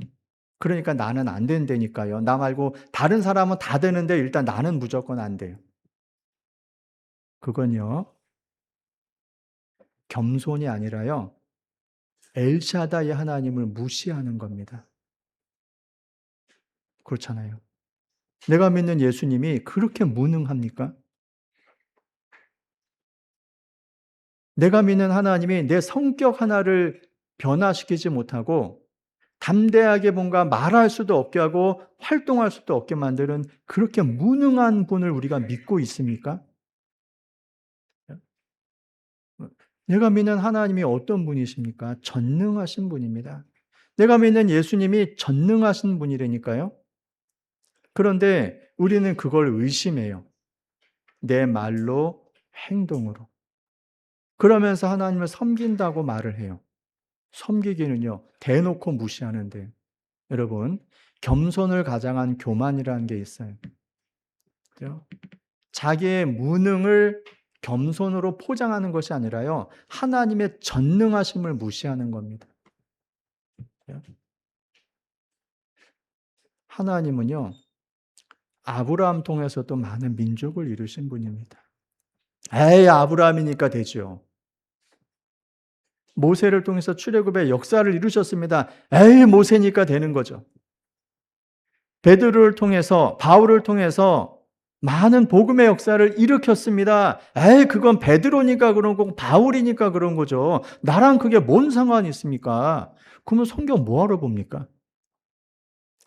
그러니까 나는 안 된다니까요. 나 말고 다른 사람은 다 되는데 일단 나는 무조건 안 돼요. 그건요. 겸손이 아니라요. 엘샤다이 하나님을 무시하는 겁니다. 그렇잖아요. 내가 믿는 예수님이 그렇게 무능합니까? 내가 믿는 하나님이 내 성격 하나를 변화시키지 못하고 담대하게 뭔가 말할 수도 없게 하고 활동할 수도 없게 만드는 그렇게 무능한 분을 우리가 믿고 있습니까? 내가 믿는 하나님이 어떤 분이십니까? 전능하신 분입니다. 내가 믿는 예수님이 전능하신 분이라니까요. 그런데 우리는 그걸 의심해요. 내 말로, 행동으로. 그러면서 하나님을 섬긴다고 말을 해요. 섬기기는요, 대놓고 무시하는데. 여러분, 겸손을 가장한 교만이라는 게 있어요. 그렇죠? 자기의 무능을 겸손으로 포장하는 것이 아니라요, 하나님의 전능하심을 무시하는 겁니다. 하나님은요, 아브라함 통해서도 많은 민족을 이루신 분입니다. 에이, 아브라함이니까 되죠. 모세를 통해서 출애굽의 역사를 이루셨습니다. 에이, 모세니까 되는 거죠. 베드로를 통해서, 바울을 통해서 많은 복음의 역사를 일으켰습니다. 에이, 그건 베드로니까 그런 거고 바울이니까 그런 거죠. 나랑 그게 뭔 상관이 있습니까? 그러면 성경 뭐하러 봅니까?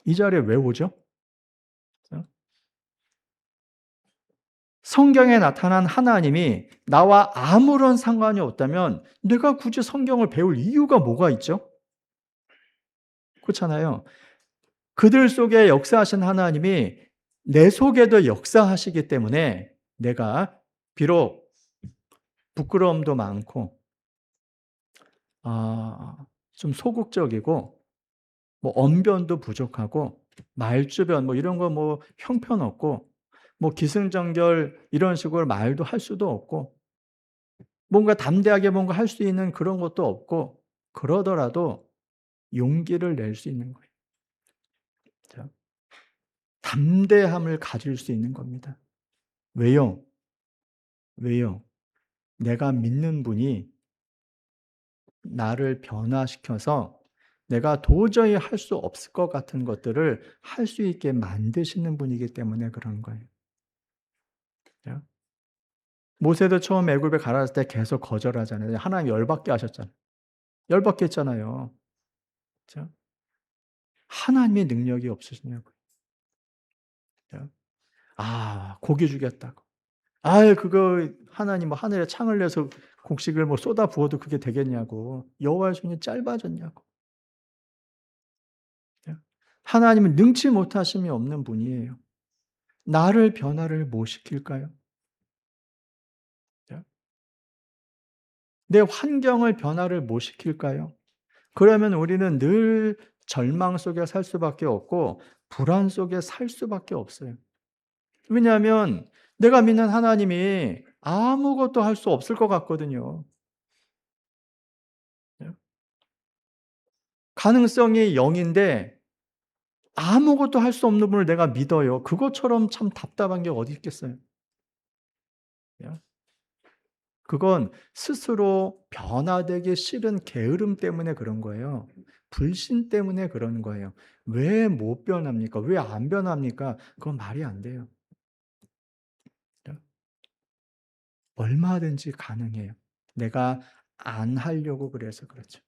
이 자리에 왜 오죠? 성경에 나타난 하나님이 나와 아무런 상관이 없다면 내가 굳이 성경을 배울 이유가 뭐가 있죠? 그렇잖아요. 그들 속에 역사하신 하나님이 내 속에도 역사하시기 때문에 내가 비록 부끄러움도 많고 좀 소극적이고 뭐 언변도 부족하고 말주변 뭐 이런 거 뭐 형편없고 뭐 기승전결 이런 식으로 말도 할 수도 없고 뭔가 담대하게 뭔가 할 수 있는 그런 것도 없고 그러더라도 용기를 낼 수 있는 거예요. 자, 담대함을 가질 수 있는 겁니다. 왜요? 왜요? 내가 믿는 분이 나를 변화시켜서 내가 도저히 할 수 없을 것 같은 것들을 할 수 있게 만드시는 분이기 때문에 그런 거예요. 그죠? 모세도 처음 애굽에 가라앉을 때 계속 거절하잖아요. 하나님 열받게 하셨잖아요. 열받게 했잖아요. 그죠? 하나님의 능력이 없으시냐고요. 그죠? 고기 주겠다고. 그거 하나님 뭐 하늘에 창을 내서 곡식을 뭐 쏟아 부어도 그게 되겠냐고. 여호와의 손이 짧아졌냐고. 그죠? 하나님은 능치 못하심이 없는 분이에요. 나를 변화를 못 시킬까요? 그죠? 내 환경을 변화를 못 시킬까요? 그러면 우리는 늘 절망 속에 살 수밖에 없고 불안 속에 살 수밖에 없어요. 왜냐하면 내가 믿는 하나님이 아무것도 할 수 없을 것 같거든요. 가능성이 0인데 아무것도 할 수 없는 분을 내가 믿어요. 그것처럼 참 답답한 게 어디 있겠어요. 그건 스스로 변화되기 싫은 게으름 때문에 그런 거예요. 불신 때문에 그러는 거예요. 왜 못 변합니까? 왜 안 변합니까? 그건 말이 안 돼요. 얼마든지 가능해요. 내가 안 하려고 그래서 그렇죠.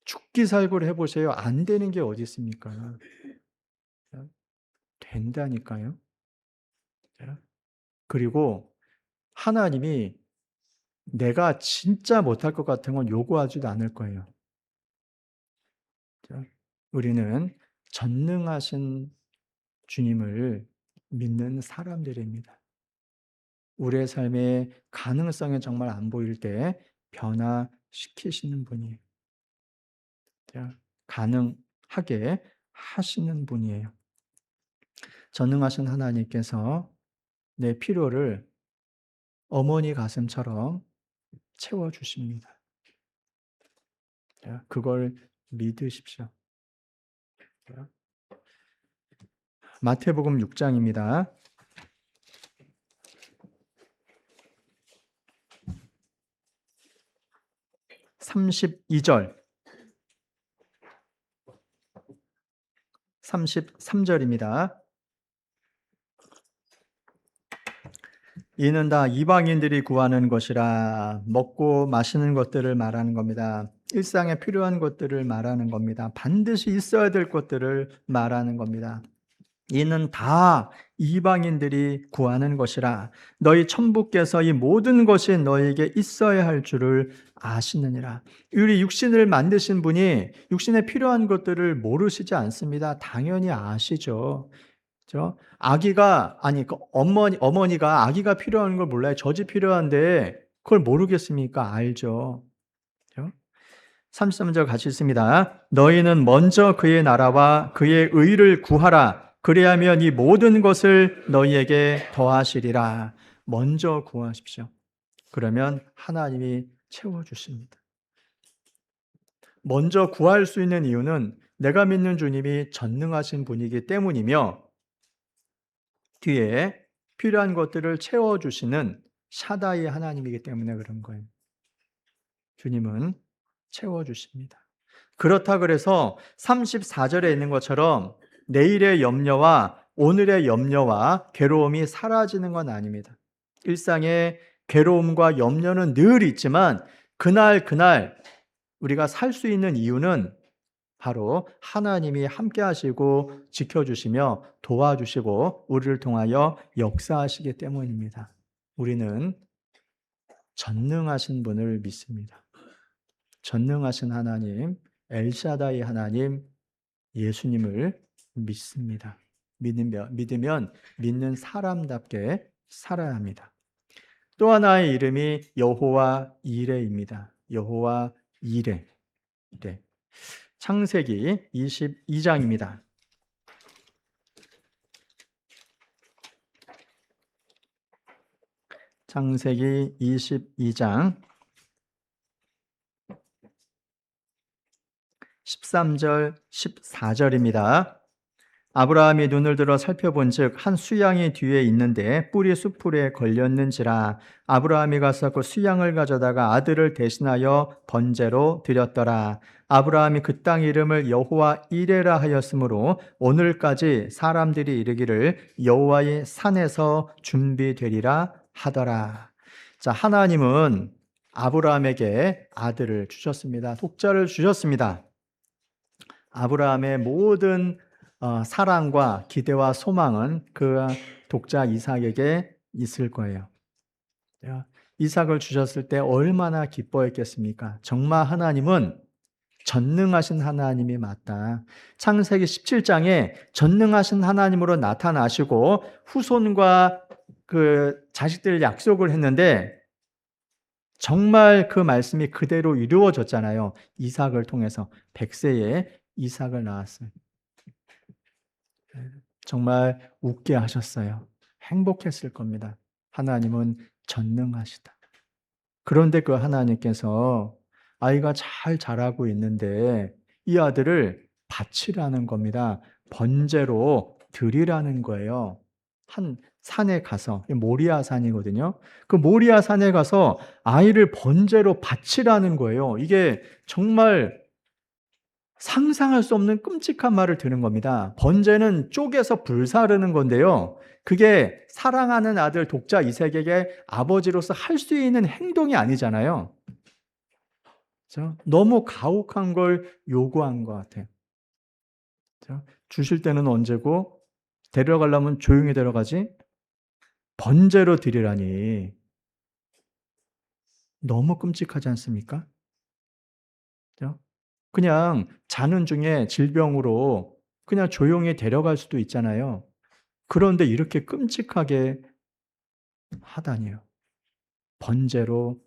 죽기 살기를 해보세요. 안 되는 게 어디 있습니까? 된다니까요. 그리고 하나님이 내가 진짜 못할 것 같은 건 요구하지도 않을 거예요. 우리는 전능하신 주님을 믿는 사람들입니다. 우리의 삶의 가능성이 정말 안 보일 때 변화시키시는 분이에요. 가능하게 하시는 분이에요. 전능하신 하나님께서 내 필요를 어머니 가슴처럼 채워주십니다. 그걸 믿으십시오. 마태복음 6장입니다. 32절, 33절입니다. 이는 다 이방인들이 구하는 것이라. 먹고 마시는 것들을 말하는 겁니다. 일상에 필요한 것들을 말하는 겁니다. 반드시 있어야 될 것들을 말하는 겁니다. 이는 다 이방인들이 구하는 것이라. 너희 천부께서 이 모든 것이 너희에게 있어야 할 줄을 아시느니라. 우리 육신을 만드신 분이 육신에 필요한 것들을 모르시지 않습니다. 당연히 아시죠. 그죠? 어머니가 아기가 필요한 걸 몰라요. 젖이 필요한데 그걸 모르겠습니까? 알죠. 그죠? 33절 같이 읽습니다. 너희는 먼저 그의 나라와 그의 의를 구하라. 그리하면 이 모든 것을 너희에게 더하시리라. 먼저 구하십시오. 그러면 하나님이 채워주십니다. 먼저 구할 수 있는 이유는 내가 믿는 주님이 전능하신 분이기 때문이며 뒤에 필요한 것들을 채워주시는 샤다이 하나님이기 때문에 그런 거예요. 주님은 채워주십니다. 그렇다 그래서 34절에 있는 것처럼 내일의 염려와 오늘의 염려와 괴로움이 사라지는 건 아닙니다. 일상에 괴로움과 염려는 늘 있지만 그날 우리가 살 수 있는 이유는 바로 하나님이 함께 하시고 지켜주시며 도와주시고 우리를 통하여 역사하시기 때문입니다. 우리는 전능하신 분을 믿습니다. 전능하신 하나님, 엘샤다이 하나님, 예수님을 믿습니다. 믿으면 믿는 사람답게 살아야 합니다. 또 하나의 이름이 여호와 이레입니다. 여호와 이레. 네. 창세기 22장입니다. 창세기 22장 13절 14절입니다. 아브라함이 눈을 들어 살펴본즉 한 수양이 뒤에 있는데 뿔이 수풀에 걸렸는지라. 아브라함이 가서 그 수양을 가져다가 아들을 대신하여 번제로 드렸더라. 아브라함이 그 땅 이름을 여호와 이레라 하였으므로 오늘까지 사람들이 이르기를 여호와의 산에서 준비되리라 하더라. 자, 하나님은 아브라함에게 아들을 주셨습니다. 독자를 주셨습니다. 아브라함의 모든 사랑과 기대와 소망은 그 독자 이삭에게 있을 거예요. 이삭을 주셨을 때 얼마나 기뻐했겠습니까? 정말 하나님은 전능하신 하나님이 맞다. 창세기 17장에 전능하신 하나님으로 나타나시고 후손과 그 자식들 약속을 했는데 정말 그 말씀이 그대로 이루어졌잖아요. 이삭을 통해서 100세에 이삭을 낳았어요. 정말 웃게 하셨어요. 행복했을 겁니다. 하나님은 전능하시다. 그런데 그 하나님께서 아이가 잘 자라고 있는데 이 아들을 바치라는 겁니다. 번제로 드리라는 거예요. 한 산에 가서, 모리아 산이거든요. 그 모리아 산에 가서 아이를 번제로 바치라는 거예요. 이게 정말 상상할 수 없는 끔찍한 말을 드는 겁니다. 번제는 쪼개서 불사르는 건데요. 그게 사랑하는 아들 독자 이삭에게 아버지로서 할 수 있는 행동이 아니잖아요. 그렇죠? 너무 가혹한 걸 요구한 것 같아요. 그렇죠? 주실 때는 언제고 데려가려면 조용히 데려가지 번제로 드리라니 너무 끔찍하지 않습니까? 그렇죠? 그냥 자는 중에 질병으로 그냥 조용히 데려갈 수도 있잖아요. 그런데 이렇게 끔찍하게 하다니요. 번제로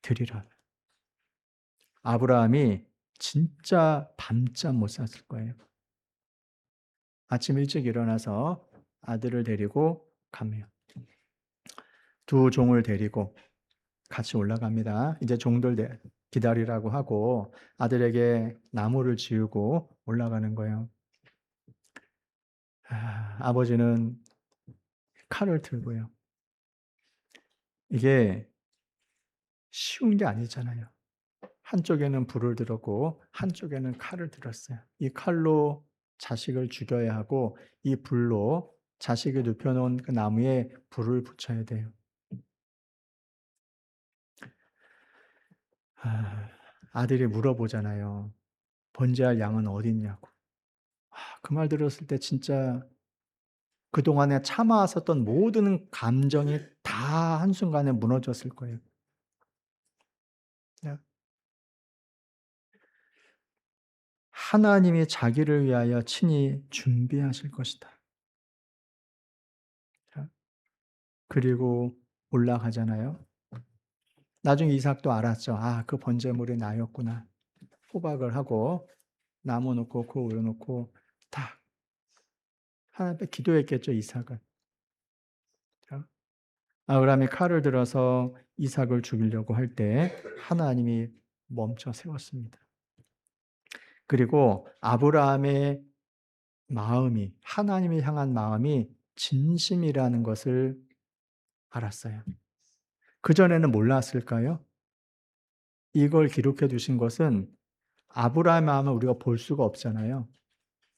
드리라. 아브라함이 진짜 밤잠 못 잤을 거예요. 아침 일찍 일어나서 아들을 데리고 가며 두 종을 데리고 같이 올라갑니다. 이제 종들 기다리라고 하고 아들에게 나무를 지우고 올라가는 거예요. 아버지는 칼을 들고요. 이게 쉬운 게 아니잖아요. 한쪽에는 불을 들었고 한쪽에는 칼을 들었어요. 이 칼로 자식을 죽여야 하고 이 불로 자식이 눕혀놓은 그 나무에 불을 붙여야 돼요. 아들이 물어보잖아요. 번제할 양은 어디 있냐고. 그 말 들었을 때 진짜 그동안에 참아왔었던 모든 감정이 다 한순간에 무너졌을 거예요. 하나님이 자기를 위하여 친히 준비하실 것이다. 그리고 올라가잖아요. 나중에 이삭도 알았죠. 그 번제물이 나였구나. 호박을 하고 나무 놓고 그 올려놓고 딱 하나님 앞에 기도했겠죠. 이삭은. 아브라함이 칼을 들어서 이삭을 죽이려고 할 때 하나님이 멈춰 세웠습니다. 그리고 아브라함의 마음이 하나님을 향한 마음이 진심이라는 것을 알았어요. 그전에는 몰랐을까요? 이걸 기록해 두신 것은 아브라함의 마음을 우리가 볼 수가 없잖아요.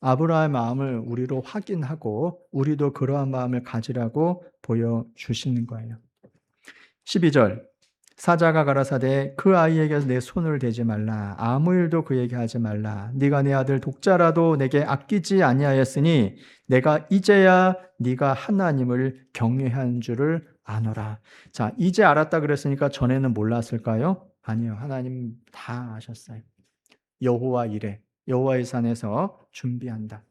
아브라함의 마음을 우리로 확인하고 우리도 그러한 마음을 가지라고 보여주시는 거예요. 12절 사자가 가라사대 그 아이에게 내 손을 대지 말라 아무 일도 그에게 하지 말라 네가 내 아들 독자라도 내게 아끼지 아니하였으니 내가 이제야 네가 하나님을 경외한 줄을 아노라. 자, 이제 알았다 그랬으니까 전에는 몰랐을까요? 아니요. 하나님 다 아셨어요. 여호와 이레 여호와의 산에서 준비한다.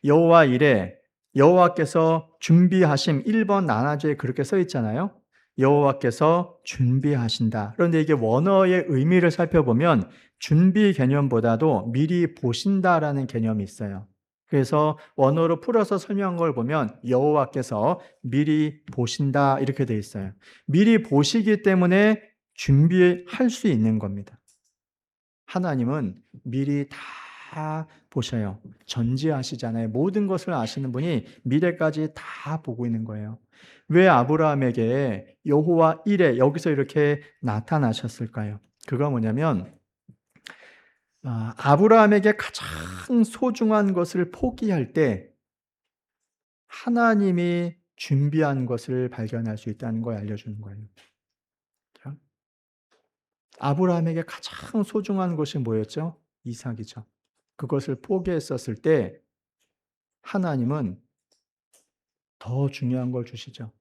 여호와 이레 여호와께서 준비하심 1번 난화조에 그렇게 써 있잖아요. 여호와께서 준비하신다. 그런데 이게 원어의 의미를 살펴보면 준비 개념보다도 미리 보신다라는 개념이 있어요. 그래서 원어로 풀어서 설명한 걸 보면 여호와께서 미리 보신다 이렇게 돼 있어요. 미리 보시기 때문에 준비할 수 있는 겁니다. 하나님은 미리 다 보셔요. 전지하시잖아요. 모든 것을 아시는 분이 미래까지 다 보고 있는 거예요. 왜 아브라함에게 여호와 이레 여기서 이렇게 나타나셨을까요? 그가 뭐냐면 아브라함에게 가장 소중한 것을 포기할 때 하나님이 준비한 것을 발견할 수 있다는 걸 알려주는 거예요. 아브라함에게 가장 소중한 것이 뭐였죠? 이삭이죠. 그것을 포기했었을 때 하나님은 더 중요한 걸 주시죠.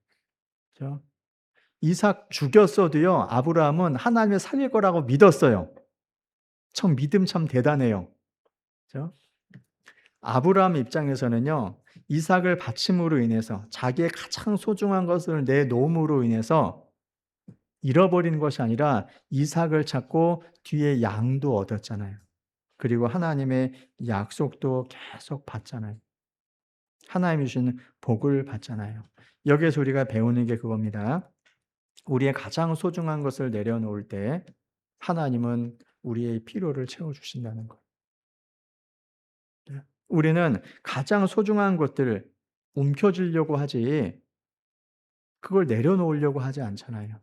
그렇죠? 이삭 죽였어도요. 아브라함은 하나님을 살릴 거라고 믿었어요. 참 믿음 참 대단해요. 그렇죠? 아브라함 입장에서는요. 이삭을 바침으로 인해서 자기의 가장 소중한 것을 내놓음으로 인해서 잃어버리는 것이 아니라 이삭을 찾고 뒤에 양도 얻었잖아요. 그리고 하나님의 약속도 계속 받잖아요. 하나님이 주시는 복을 받잖아요. 여기에서 우리가 배우는 게 그겁니다. 우리의 가장 소중한 것을 내려놓을 때 하나님은 우리의 필요를 채워주신다는 것. 우리는 가장 소중한 것들을 움켜쥐려고 하지 그걸 내려놓으려고 하지 않잖아요.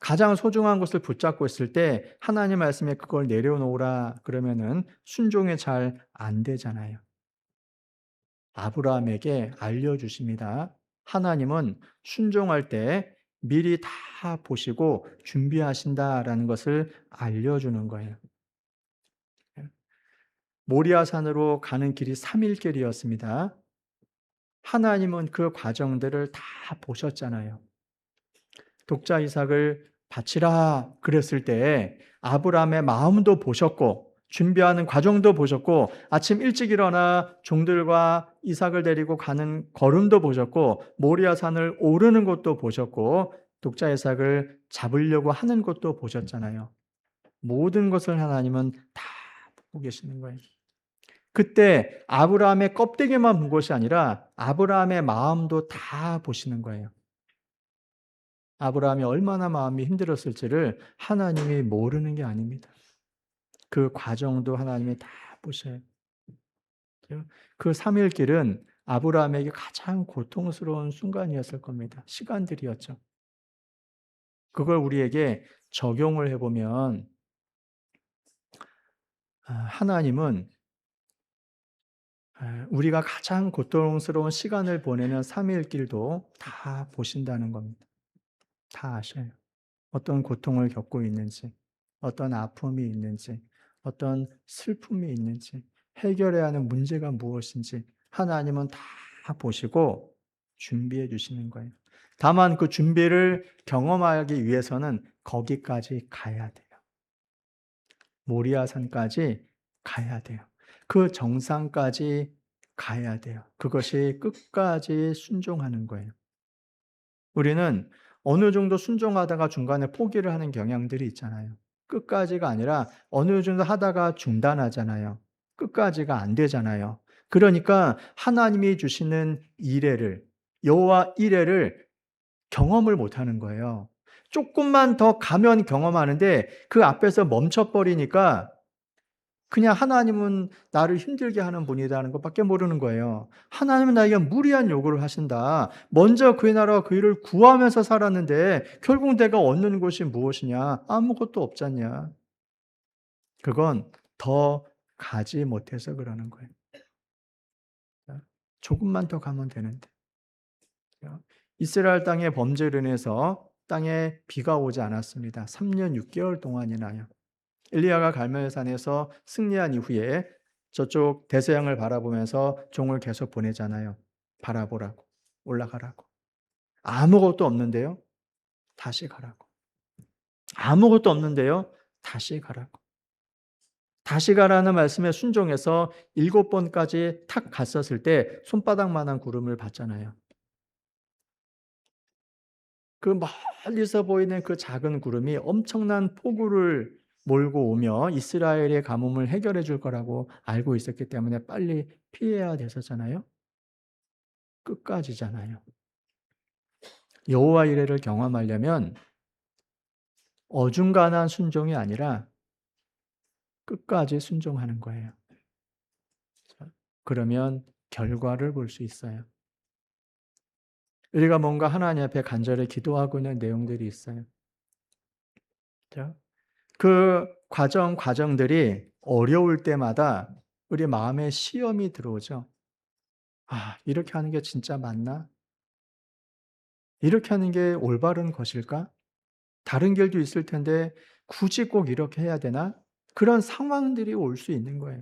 가장 소중한 것을 붙잡고 있을 때 하나님 말씀에 그걸 내려놓으라 그러면은 순종이 잘 안 되잖아요. 아브라함에게 알려주십니다. 하나님은 순종할 때 미리 다 보시고 준비하신다라는 것을 알려주는 거예요. 모리아산으로 가는 길이 3일 길이었습니다. 하나님은 그 과정들을 다 보셨잖아요. 독자 이삭을 바치라 그랬을 때 아브라함의 마음도 보셨고 준비하는 과정도 보셨고 아침 일찍 일어나 종들과 이삭을 데리고 가는 걸음도 보셨고 모리아산을 오르는 것도 보셨고 독자 이삭을 잡으려고 하는 것도 보셨잖아요. 모든 것을 하나님은 다 보고 계시는 거예요. 그때 아브라함의 껍데기만 본 것이 아니라 아브라함의 마음도 다 보시는 거예요. 아브라함이 얼마나 마음이 힘들었을지를 하나님이 모르는 게 아닙니다. 그 과정도 하나님이 다 보셔요. 그 3일 길은 아브라함에게 가장 고통스러운 순간이었을 겁니다. 시간들이었죠. 그걸 우리에게 적용을 해보면 하나님은 우리가 가장 고통스러운 시간을 보내는 3일 길도 다 보신다는 겁니다. 다 아셔요. 어떤 고통을 겪고 있는지, 어떤 아픔이 있는지, 어떤 슬픔이 있는지, 해결해야 하는 문제가 무엇인지 하나님은 다 보시고 준비해 주시는 거예요. 다만 그 준비를 경험하기 위해서는 거기까지 가야 돼요. 모리아산까지 가야 돼요. 그 정상까지 가야 돼요. 그것이 끝까지 순종하는 거예요. 우리는 어느 정도 순종하다가 중간에 포기를 하는 경향들이 있잖아요. 끝까지가 아니라 어느 정도 하다가 중단하잖아요. 끝까지가 안 되잖아요. 그러니까 하나님이 주시는 이레를 여호와 이레를 경험을 못 하는 거예요. 조금만 더 가면 경험하는데 그 앞에서 멈춰버리니까 그냥 하나님은 나를 힘들게 하는 분이라는 것밖에 모르는 거예요. 하나님은 나에게 무리한 요구를 하신다. 먼저 그의 나라와 그 일을 구하면서 살았는데 결국 내가 얻는 것이 무엇이냐? 아무것도 없잖냐. 그건 더 가지 못해서 그러는 거예요. 조금만 더 가면 되는데. 이스라엘 땅의 범죄로 인해서 땅에 비가 오지 않았습니다. 3년 6개월 동안이나요. 엘리야가 갈멜산에서 승리한 이후에 저쪽 대서양을 바라보면서 종을 계속 보내잖아요. 바라보라고, 올라가라고. 아무것도 없는데요. 다시 가라고. 아무것도 없는데요. 다시 가라고. 다시 가라는 말씀에 순종해서 7번까지 탁 갔었을 때 손바닥만한 구름을 봤잖아요. 그 멀리서 보이는 그 작은 구름이 엄청난 폭우를 몰고 오며 이스라엘의 가뭄을 해결해 줄 거라고 알고 있었기 때문에 빨리 피해야 됐었잖아요. 끝까지잖아요. 여호와 이레를 경험하려면 어중간한 순종이 아니라 끝까지 순종하는 거예요. 그러면 결과를 볼 수 있어요. 우리가 뭔가 하나님 앞에 간절히 기도하고 있는 내용들이 있어요. 그 과정들이 어려울 때마다 우리 마음에 시험이 들어오죠. 아, 이렇게 하는 게 진짜 맞나? 이렇게 하는 게 올바른 것일까? 다른 길도 있을 텐데 굳이 꼭 이렇게 해야 되나? 그런 상황들이 올 수 있는 거예요.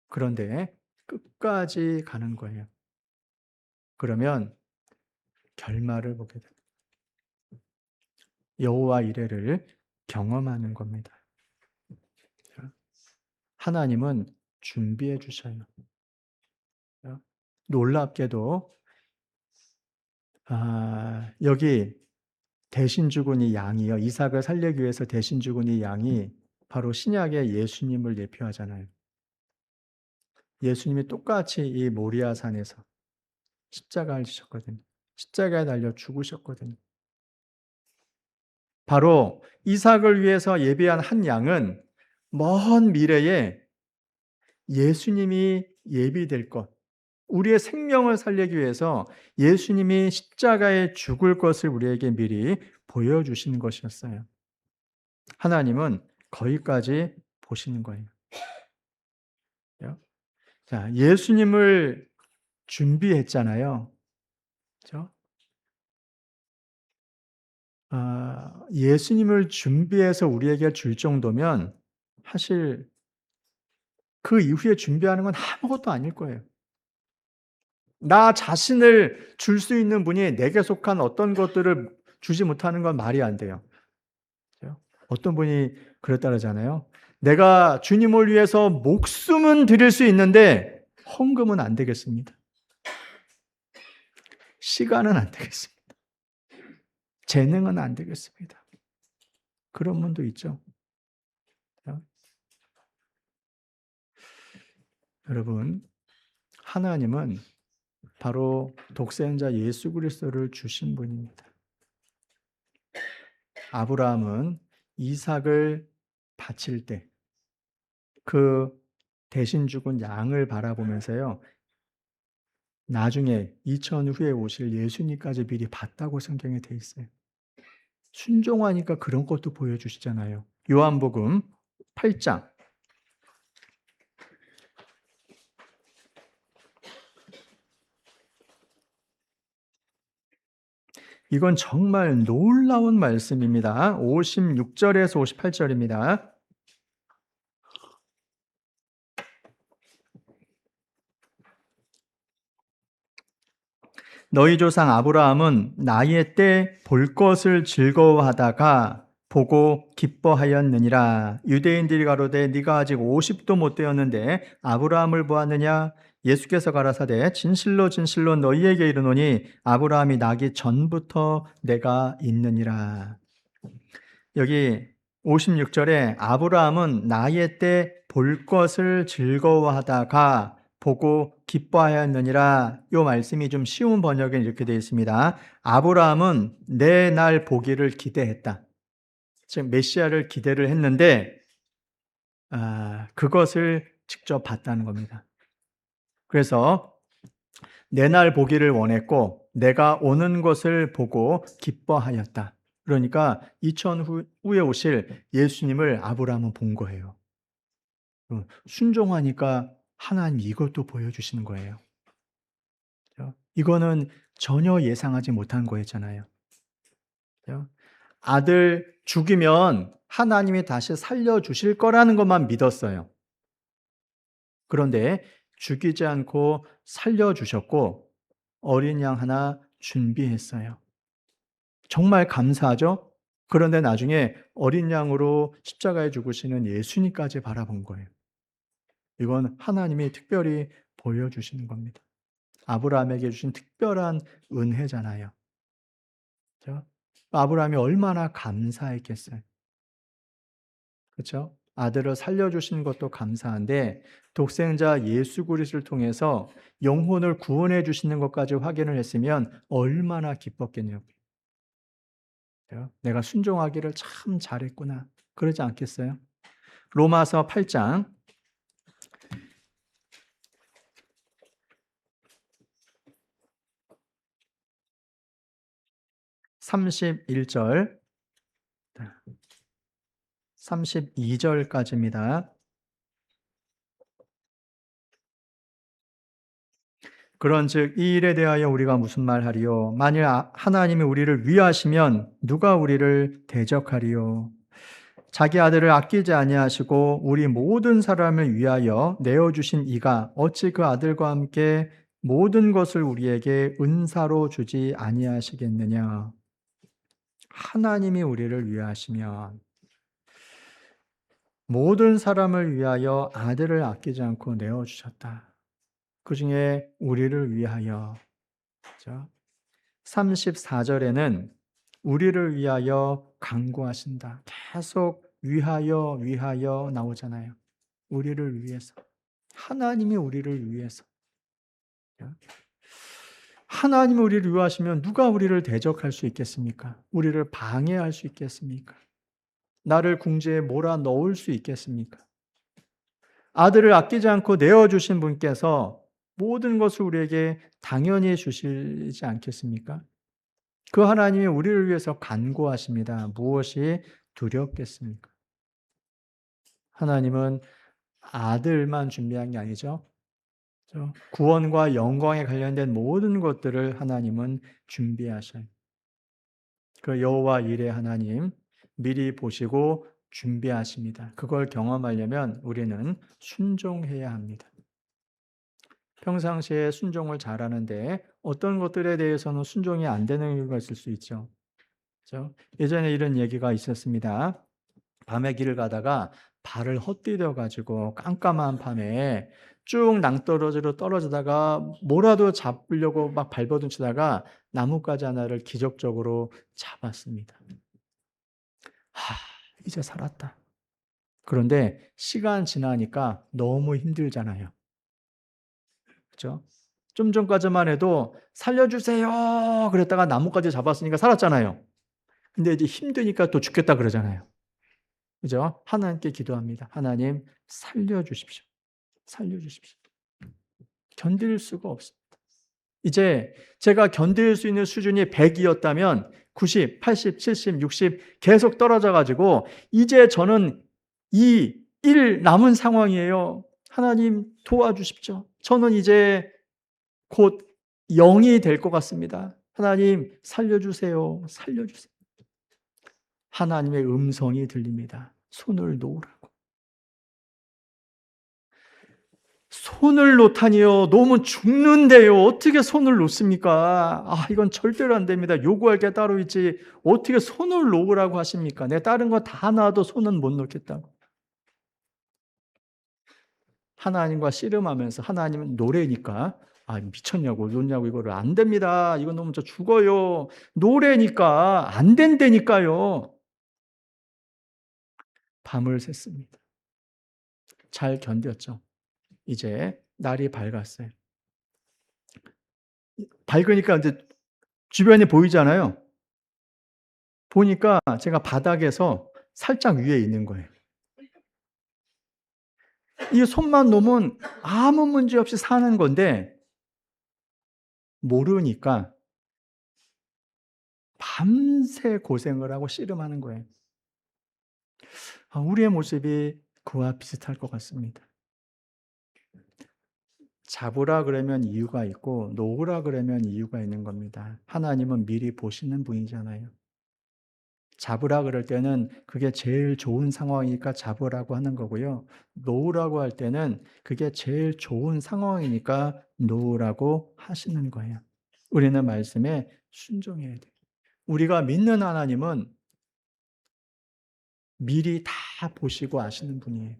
그런데 끝까지 가는 거예요. 그러면 결말을 보게 됩니다. 여호와 이레를 경험하는 겁니다. 하나님은 준비해 주셔요. 놀랍게도 여기 대신 죽은 이 양이요. 이삭을 살리기 위해서 대신 죽은 이 양이 바로 신약의 예수님을 예표하잖아요. 예수님이 똑같이 이 모리아 산에서 십자가를 지셨거든요. 십자가에 달려 죽으셨거든요. 바로 이삭을 위해서 예비한 한 양은 먼 미래에 예수님이 예비될 것, 우리의 생명을 살리기 위해서 예수님이 십자가에 죽을 것을 우리에게 미리 보여주시는 것이었어요. 하나님은 거기까지 보시는 거예요. 자, 예수님을 준비했잖아요. 그렇죠? 예수님을 준비해서 우리에게 줄 정도면 사실 그 이후에 준비하는 건 아무것도 아닐 거예요. 나 자신을 줄 수 있는 분이 내게 속한 어떤 것들을 주지 못하는 건 말이 안 돼요. 그죠? 어떤 분이 그랬다 그러잖아요. 내가 주님을 위해서 목숨은 드릴 수 있는데 헌금은 안 되겠습니다. 시간은 안 되겠습니다. 재능은 안 되겠습니다. 그런 분도 있죠. 여러분, 하나님은 바로 독생자 예수 그리스도를 주신 분입니다. 아브라함은 이삭을 바칠 때 그 대신 죽은 양을 바라보면서요. 나중에 2000 후에 오실 예수님까지 미리 봤다고 성경에 돼 있어요. 순종하니까 그런 것도 보여주시잖아요. 요한복음 8장. 이건 정말 놀라운 말씀입니다. 56절에서 58절입니다. 너희 조상 아브라함은 나의 때 볼 것을 즐거워하다가 보고 기뻐하였느니라. 유대인들이 가로되 네가 아직 50도 못 되었는데 아브라함을 보았느냐? 예수께서 가라사대 진실로 진실로 너희에게 이르노니 아브라함이 나기 전부터 내가 있느니라. 여기 56절에 아브라함은 나의 때 볼 것을 즐거워하다가 보고 기뻐하였느니라. 이 말씀이 좀 쉬운 번역에 이렇게 되어 있습니다. 아브라함은 내 날 보기를 기대했다. 즉 메시아를 기대를 했는데 그것을 직접 봤다는 겁니다. 그래서 내 날 보기를 원했고 내가 오는 것을 보고 기뻐하였다. 그러니까 2000 후에 오실 예수님을 아브라함은 본 거예요. 순종하니까 하나님 이것도 보여주시는 거예요. 그죠? 이거는 전혀 예상하지 못한 거였잖아요. 그죠? 아들 죽이면 하나님이 다시 살려주실 거라는 것만 믿었어요. 그런데 죽이지 않고 살려주셨고 어린 양 하나 준비했어요. 정말 감사하죠? 그런데 나중에 어린 양으로 십자가에 죽으시는 예수님까지 바라본 거예요. 이건 하나님이 특별히 보여주시는 겁니다. 아브라함에게 주신 특별한 은혜잖아요. 그렇죠? 아브라함이 얼마나 감사했겠어요. 그렇죠? 아들을 살려주신 것도 감사한데 독생자 예수 그리스도를 통해서 영혼을 구원해 주시는 것까지 확인을 했으면 얼마나 기뻤겠냐고요. 내가 순종하기를 참 잘했구나. 그러지 않겠어요? 로마서 8장 31절 32절까지입니다. 그런즉 이 일에 대하여 우리가 무슨 말하리요? 만일 하나님이 우리를 위하시면 누가 우리를 대적하리요? 자기 아들을 아끼지 아니하시고 우리 모든 사람을 위하여 내어 주신 이가 어찌 그 아들과 함께 모든 것을 우리에게 은사로 주지 아니하시겠느냐? 하나님이 우리를 위하시면 모든 사람을 위하여 아들을 아끼지 않고 내어 주셨다. 그 중에 우리를 위하여. 그렇죠? 34절에는 우리를 위하여 간구하신다. 계속 위하여 나오잖아요. 우리를 위해서. 하나님이 우리를 위해서. 하나님이 우리를 위하시면 누가 우리를 대적할 수 있겠습니까? 우리를 방해할 수 있겠습니까? 나를 궁지에 몰아넣을 수 있겠습니까? 아들을 아끼지 않고 내어주신 분께서 모든 것을 우리에게 당연히 주시지 않겠습니까? 그 하나님이 우리를 위해서 간구하십니다. 무엇이 두렵겠습니까? 하나님은 아들만 준비한 게 아니죠. 구원과 영광에 관련된 모든 것들을 하나님은 준비하셔요. 그 여호와 일의 하나님 미리 보시고 준비하십니다. 그걸 경험하려면 우리는 순종해야 합니다. 평상시에 순종을 잘하는데 어떤 것들에 대해서는 순종이 안 되는 이유가 있을 수 있죠. 그렇죠? 예전에 이런 얘기가 있었습니다. 밤에 길을 가다가 발을 헛디뎌 가지고 깜깜한 밤에 쭉 낭떠러지로 떨어지다가 뭐라도 잡으려고 막 발버둥 치다가 나뭇가지 하나를 기적적으로 잡았습니다. 이제 살았다. 그런데 시간 지나니까 너무 힘들잖아요. 그렇죠? 좀 전까지만 해도 살려주세요 그랬다가 나뭇가지 잡았으니까 살았잖아요. 근데 이제 힘드니까 또 죽겠다 그러잖아요. 그죠? 하나님께 기도합니다. 하나님 살려주십시오. 살려주십시오. 견딜 수가 없습니다. 이제 제가 견딜 수 있는 수준이 100이었다면 90, 80, 70, 60 계속 떨어져 가지고 이제 저는 2, 1 남은 상황이에요. 하나님 도와주십시오. 저는 이제 곧 0이 될 것 같습니다. 하나님 살려주세요. 살려주세요. 하나님의 음성이 들립니다. 손을 놓으라고. 손을 놓다니요. 놓으면 죽는데요. 어떻게 손을 놓습니까? 이건 절대로 안 됩니다. 요구할 게 따로 있지. 어떻게 손을 놓으라고 하십니까? 내 다른 거 다 놔도 손은 못 놓겠다고. 하나님과 씨름하면서 하나님은 노래니까 미쳤냐고 놓냐고 이거를 안 됩니다. 이거 놓으면 저 죽어요. 노래니까 안 된다니까요. 밤을 샜습니다. 잘 견뎠죠. 이제 날이 밝았어요. 밝으니까 이제 주변이 보이잖아요. 보니까 제가 바닥에서 살짝 위에 있는 거예요. 이 손만 놓으면 아무 문제 없이 사는 건데 모르니까 밤새 고생을 하고 씨름하는 거예요. 우리의 모습이 그와 비슷할 것 같습니다. 잡으라 그러면 이유가 있고 놓으라 그러면 이유가 있는 겁니다. 하나님은 미리 보시는 분이잖아요. 잡으라 그럴 때는 그게 제일 좋은 상황이니까 잡으라고 하는 거고요. 놓으라고 할 때는 그게 제일 좋은 상황이니까 놓으라고 하시는 거예요. 우리는 말씀에 순종해야 돼요. 우리가 믿는 하나님은 미리 다 보시고 아시는 분이에요.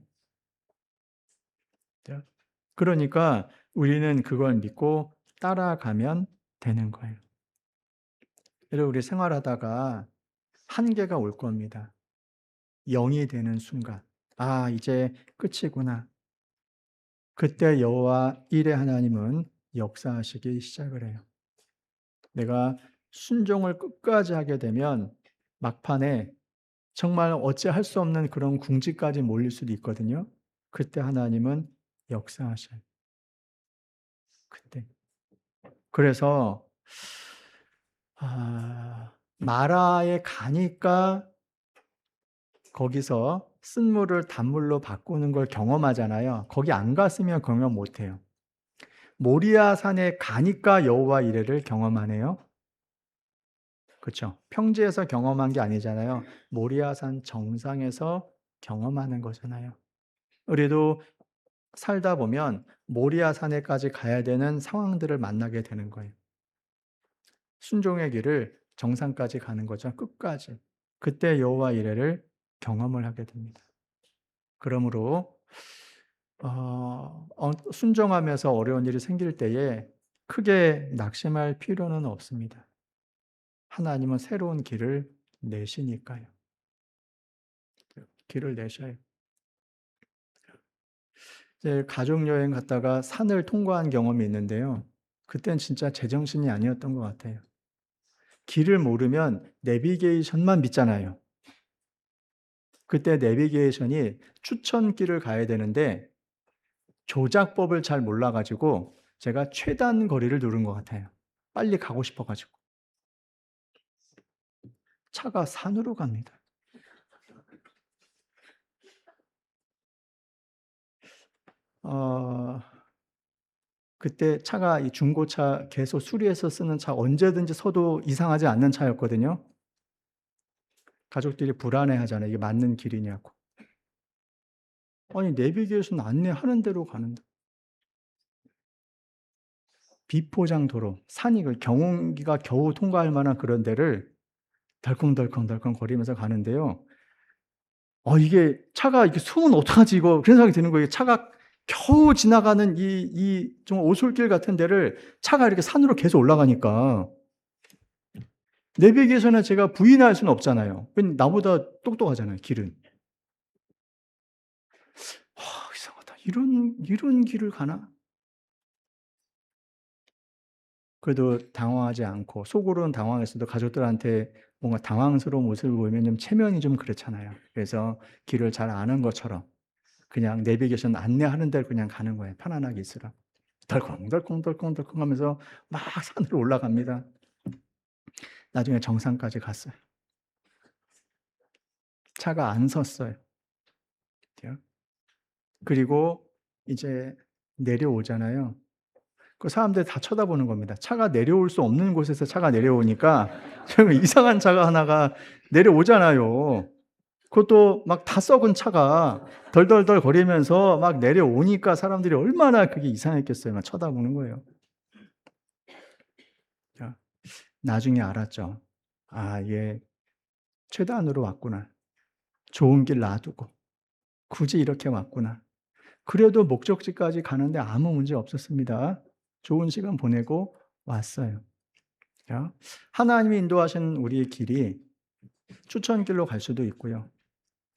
그러니까 우리는 그걸 믿고 따라가면 되는 거예요. 여러분, 우리 생활하다가 한계가 올 겁니다. 0이 되는 순간. 이제 끝이구나. 그때 여호와 일의 하나님은 역사하시기 시작을 해요. 내가 순종을 끝까지 하게 되면 막판에 정말 어찌할 수 없는 그런 궁지까지 몰릴 수도 있거든요. 그때 하나님은 역사하셔요. 그때. 그래서 마라에 가니까 거기서 쓴물을 단물로 바꾸는 걸 경험하잖아요. 거기 안 갔으면 경험 못 해요. 모리아 산에 가니까 여호와 이레를 경험하네요. 그렇죠? 평지에서 경험한 게 아니잖아요. 모리아 산 정상에서 경험하는 거잖아요. 우리도 살다 보면 모리아 산에까지 가야 되는 상황들을 만나게 되는 거예요. 순종의 길을 정상까지 가는 거죠. 끝까지. 그때 여호와 이레를 경험을 하게 됩니다. 그러므로 순종하면서 어려운 일이 생길 때에 크게 낙심할 필요는 없습니다. 하나님은 새로운 길을 내시니까요. 길을 내셔요. 이제 가족 여행 갔다가 산을 통과한 경험이 있는데요. 그땐 진짜 제정신이 아니었던 것 같아요. 길을 모르면 내비게이션만 믿잖아요. 그때 내비게이션이 추천길을 가야 되는데 조작법을 잘 몰라 가지고 제가 최단 거리를 누른 것 같아요. 빨리 가고 싶어 가지고. 차가 산으로 갑니다. 어 그때 차가 이 중고차 계속 수리해서 쓰는 차, 언제든지 서도 이상하지 않는 차였거든요. 가족들이 불안해하잖아요. 이게 맞는 길이냐고. 아니 내비게이션 안내하는 대로 가는데. 비포장 도로, 산이 경운기가 겨우 통과할 만한 그런 데를 덜컹덜컹 거리면서 가는데요. 이게 차가 이렇게 숨은 어떡하지 이거, 그런 생각이 드는 거예요. 차가 겨우 지나가는 이 좀 오솔길 같은 데를 차가 이렇게 산으로 계속 올라가니까 내비게이션에 제가 부인할 수는 없잖아요. 왜냐면 나보다 똑똑하잖아요, 길은. 이상하다. 이런 길을 가나? 그래도 당황하지 않고, 속으로는 당황했어도 가족들한테 뭔가 당황스러운 모습을 보이면 좀 체면이 좀 그렇잖아요. 그래서 길을 잘 아는 것처럼 그냥 내비게이션 안내하는 대로 그냥 가는 거예요. 편안하게 있으라고. 덜컹덜컹 하면서 막 산으로 올라갑니다. 나중에 정상까지 갔어요. 차가 안 섰어요. 그리고 이제 내려오잖아요. 그 사람들이 다 쳐다보는 겁니다. 차가 내려올 수 없는 곳에서 차가 내려오니까 이상한 차가 하나가 내려오잖아요. 그것도 막 다 썩은 차가 덜덜덜 거리면서 막 내려오니까 사람들이 얼마나 그게 이상했겠어요. 막 쳐다보는 거예요. 나중에 알았죠. 얘 최단으로 왔구나. 좋은 길 놔두고 굳이 이렇게 왔구나. 그래도 목적지까지 가는데 아무 문제 없었습니다. 좋은 시간 보내고 왔어요. 하나님이 인도하신 우리의 길이 추천길로 갈 수도 있고요.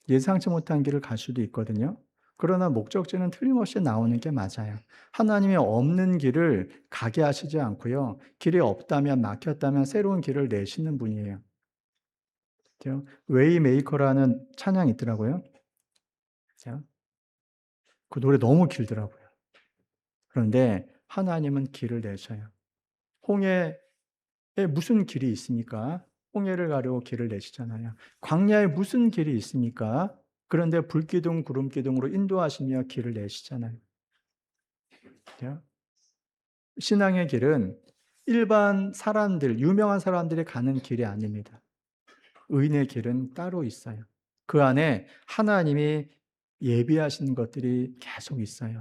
예상치 못한 길을 갈 수도 있거든요. 그러나 목적지는 틀림없이 나오는 게 맞아요. 하나님이 없는 길을 가게 하시지 않고요. 길이 없다면, 막혔다면 새로운 길을 내시는 분이에요. 웨이메이커라는 찬양이 있더라고요. 그 노래 너무 길더라고요. 그런데 하나님은 길을 내셔요. 홍해에 무슨 길이 있습니까? 홍해를 가려고 길을 내시잖아요. 광야에 무슨 길이 있습니까? 그런데 불기둥, 구름기둥으로 인도하시며 길을 내시잖아요. 그죠? 신앙의 길은 일반 사람들, 유명한 사람들이 가는 길이 아닙니다. 의인의 길은 따로 있어요. 그 안에 하나님이 예비하신 것들이 계속 있어요.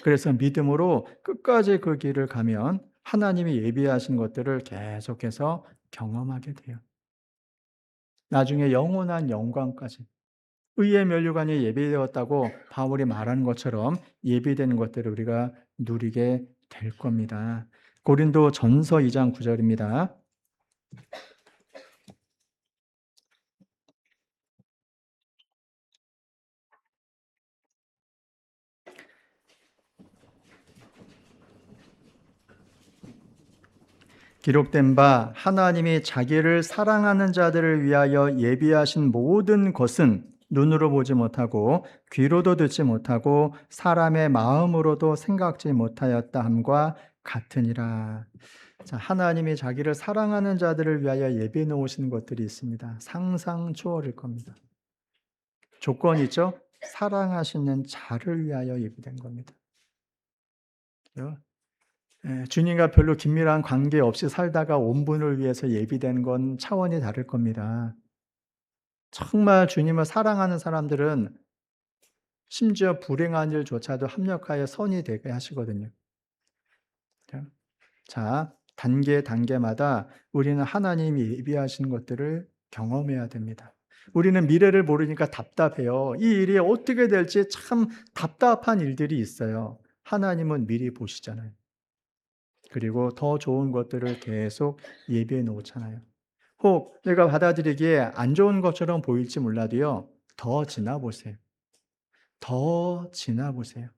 그래서 믿음으로 끝까지 그 길을 가면 하나님이 예비하신 것들을 계속해서 경험하게 돼요. 나중에 영원한 영광까지. 의의 면류관이 예비되었다고 바울이 말하는 것처럼 예비되는 것들을 우리가 누리게 될 겁니다. 고린도 전서 2장 9절입니다. 기록된 바 하나님이 자기를 사랑하는 자들을 위하여 예비하신 모든 것은 눈으로 보지 못하고 귀로도 듣지 못하고 사람의 마음으로도 생각지 못하였다 함과 같으니라. 자, 하나님이 자기를 사랑하는 자들을 위하여 예비해 놓으신 것들이 있습니다. 상상 초월일 겁니다. 조건이 있죠? 사랑하시는 자를 위하여 예비된 겁니다. 그죠? 주님과 별로 긴밀한 관계 없이 살다가 온 분을 위해서 예비된 건 차원이 다를 겁니다. 정말 주님을 사랑하는 사람들은 심지어 불행한 일조차도 합력하여 선이 되게 하시거든요. 자, 단계마다 우리는 하나님이 예비하신 것들을 경험해야 됩니다. 우리는 미래를 모르니까 답답해요. 이 일이 어떻게 될지 참 답답한 일들이 있어요. 하나님은 미리 보시잖아요. 그리고 더 좋은 것들을 계속 예비해 놓잖아요. 혹 내가 받아들이기에 안 좋은 것처럼 보일지 몰라도요. 더 지나보세요. 더 지나보세요.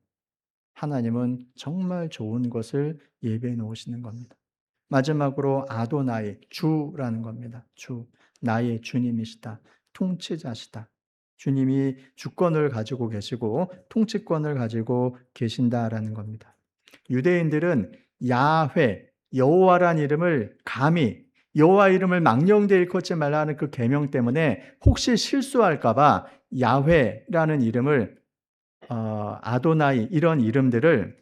하나님은 정말 좋은 것을 예비해 놓으시는 겁니다. 마지막으로 아도나이, 주라는 겁니다. 주, 나의 주님이시다. 통치자시다. 주님이 주권을 가지고 계시고 통치권을 가지고 계신다라는 겁니다. 유대인들은 야훼, 여호와란 이름을 감히 여호와 이름을 망령되이 일컫지 말라는 그 계명 때문에 혹시 실수할까 봐 야훼라는 이름을 아도나이 이런 이름들을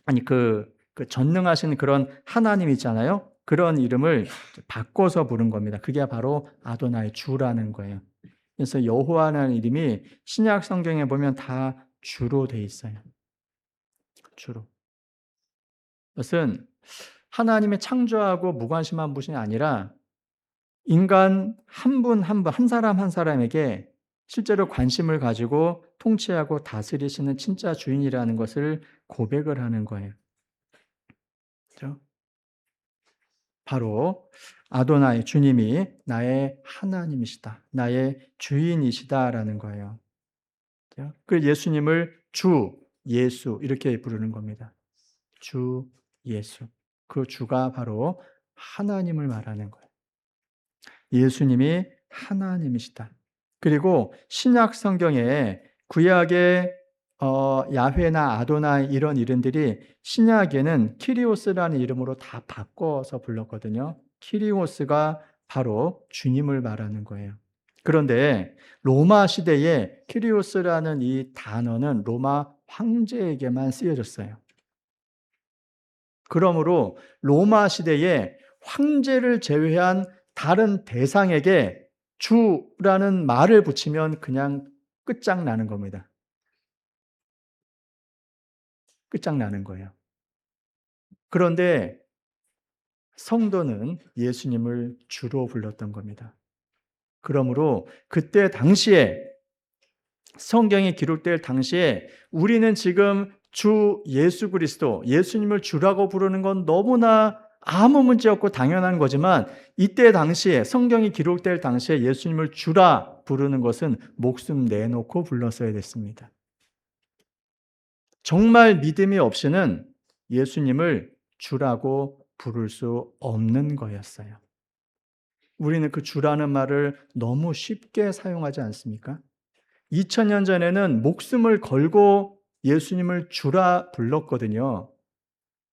아니 그 전능하신 그런 하나님 있잖아요. 그런 이름을 바꿔서 부른 겁니다. 그게 바로 아도나이 주라는 거예요. 그래서 여호와라는 이름이 신약 성경에 보면 다 주로 돼 있어요. 주로. 그것은 하나님의 창조하고 무관심한 분이 아니라 인간 한 분 한 분, 한 사람 한 사람에게 실제로 관심을 가지고 통치하고 다스리시는 진짜 주인이라는 것을 고백을 하는 거예요. 그렇죠? 바로 아도나이 주님이 나의 하나님이시다. 나의 주인이시다라는 거예요. 그 예수님을 주, 예수 이렇게 부르는 겁니다. 주, 예수. 그 주가 바로 하나님을 말하는 거예요. 예수님이 하나님이시다. 그리고 신약 성경에 구약의 야훼나 아도나이 이런 이름들이 신약에는 키리오스라는 이름으로 다 바꿔서 불렀거든요. 키리오스가 바로 주님을 말하는 거예요. 그런데 로마 시대에 키리오스라는 이 단어는 로마 황제에게만 쓰여졌어요. 그러므로 로마 시대에 황제를 제외한 다른 대상에게 주라는 말을 붙이면 그냥 끝장나는 겁니다. 끝장나는 거예요. 그런데 성도는 예수님을 주로 불렀던 겁니다. 그러므로 그때 당시에 성경이 기록될 당시에 우리는 지금 주 예수 그리스도, 예수님을 주라고 부르는 건 너무나 아무 문제 없고 당연한 거지만 이때 당시에 성경이 기록될 당시에 예수님을 주라 부르는 것은 목숨 내놓고 불렀어야 됐습니다. 정말 믿음이 없이는 예수님을 주라고 부를 수 없는 거였어요. 우리는 그 주라는 말을 너무 쉽게 사용하지 않습니까? 2000년 전에는 목숨을 걸고 예수님을 주라 불렀거든요.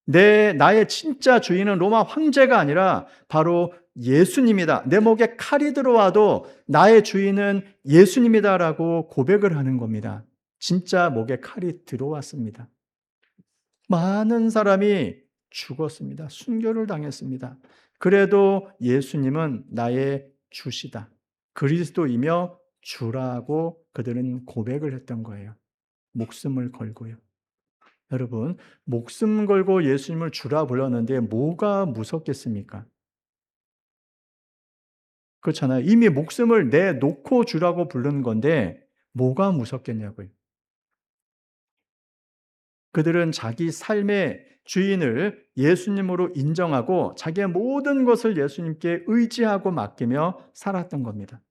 나의 진짜 주인은 로마 황제가 아니라 바로 예수님이다. 내 목에 칼이 들어와도 나의 주인은 예수님이다라고 고백을 하는 겁니다. 진짜 목에 칼이 들어왔습니다. 많은 사람이 죽었습니다. 순교를 당했습니다. 그래도 예수님은 나의 주시다. 그리스도이며 주라고 그들은 고백을 했던 거예요. 목숨을 걸고요. 여러분, 목숨 걸고 예수님을 주라 불렀는데 뭐가 무섭겠습니까? 그렇잖아요. 이미 목숨을 내놓고 주라고 부르는 건데 뭐가 무섭겠냐고요. 그들은 자기 삶의 주인을 예수님으로 인정하고 자기의 모든 것을 예수님께 의지하고 맡기며 살았던 겁니다.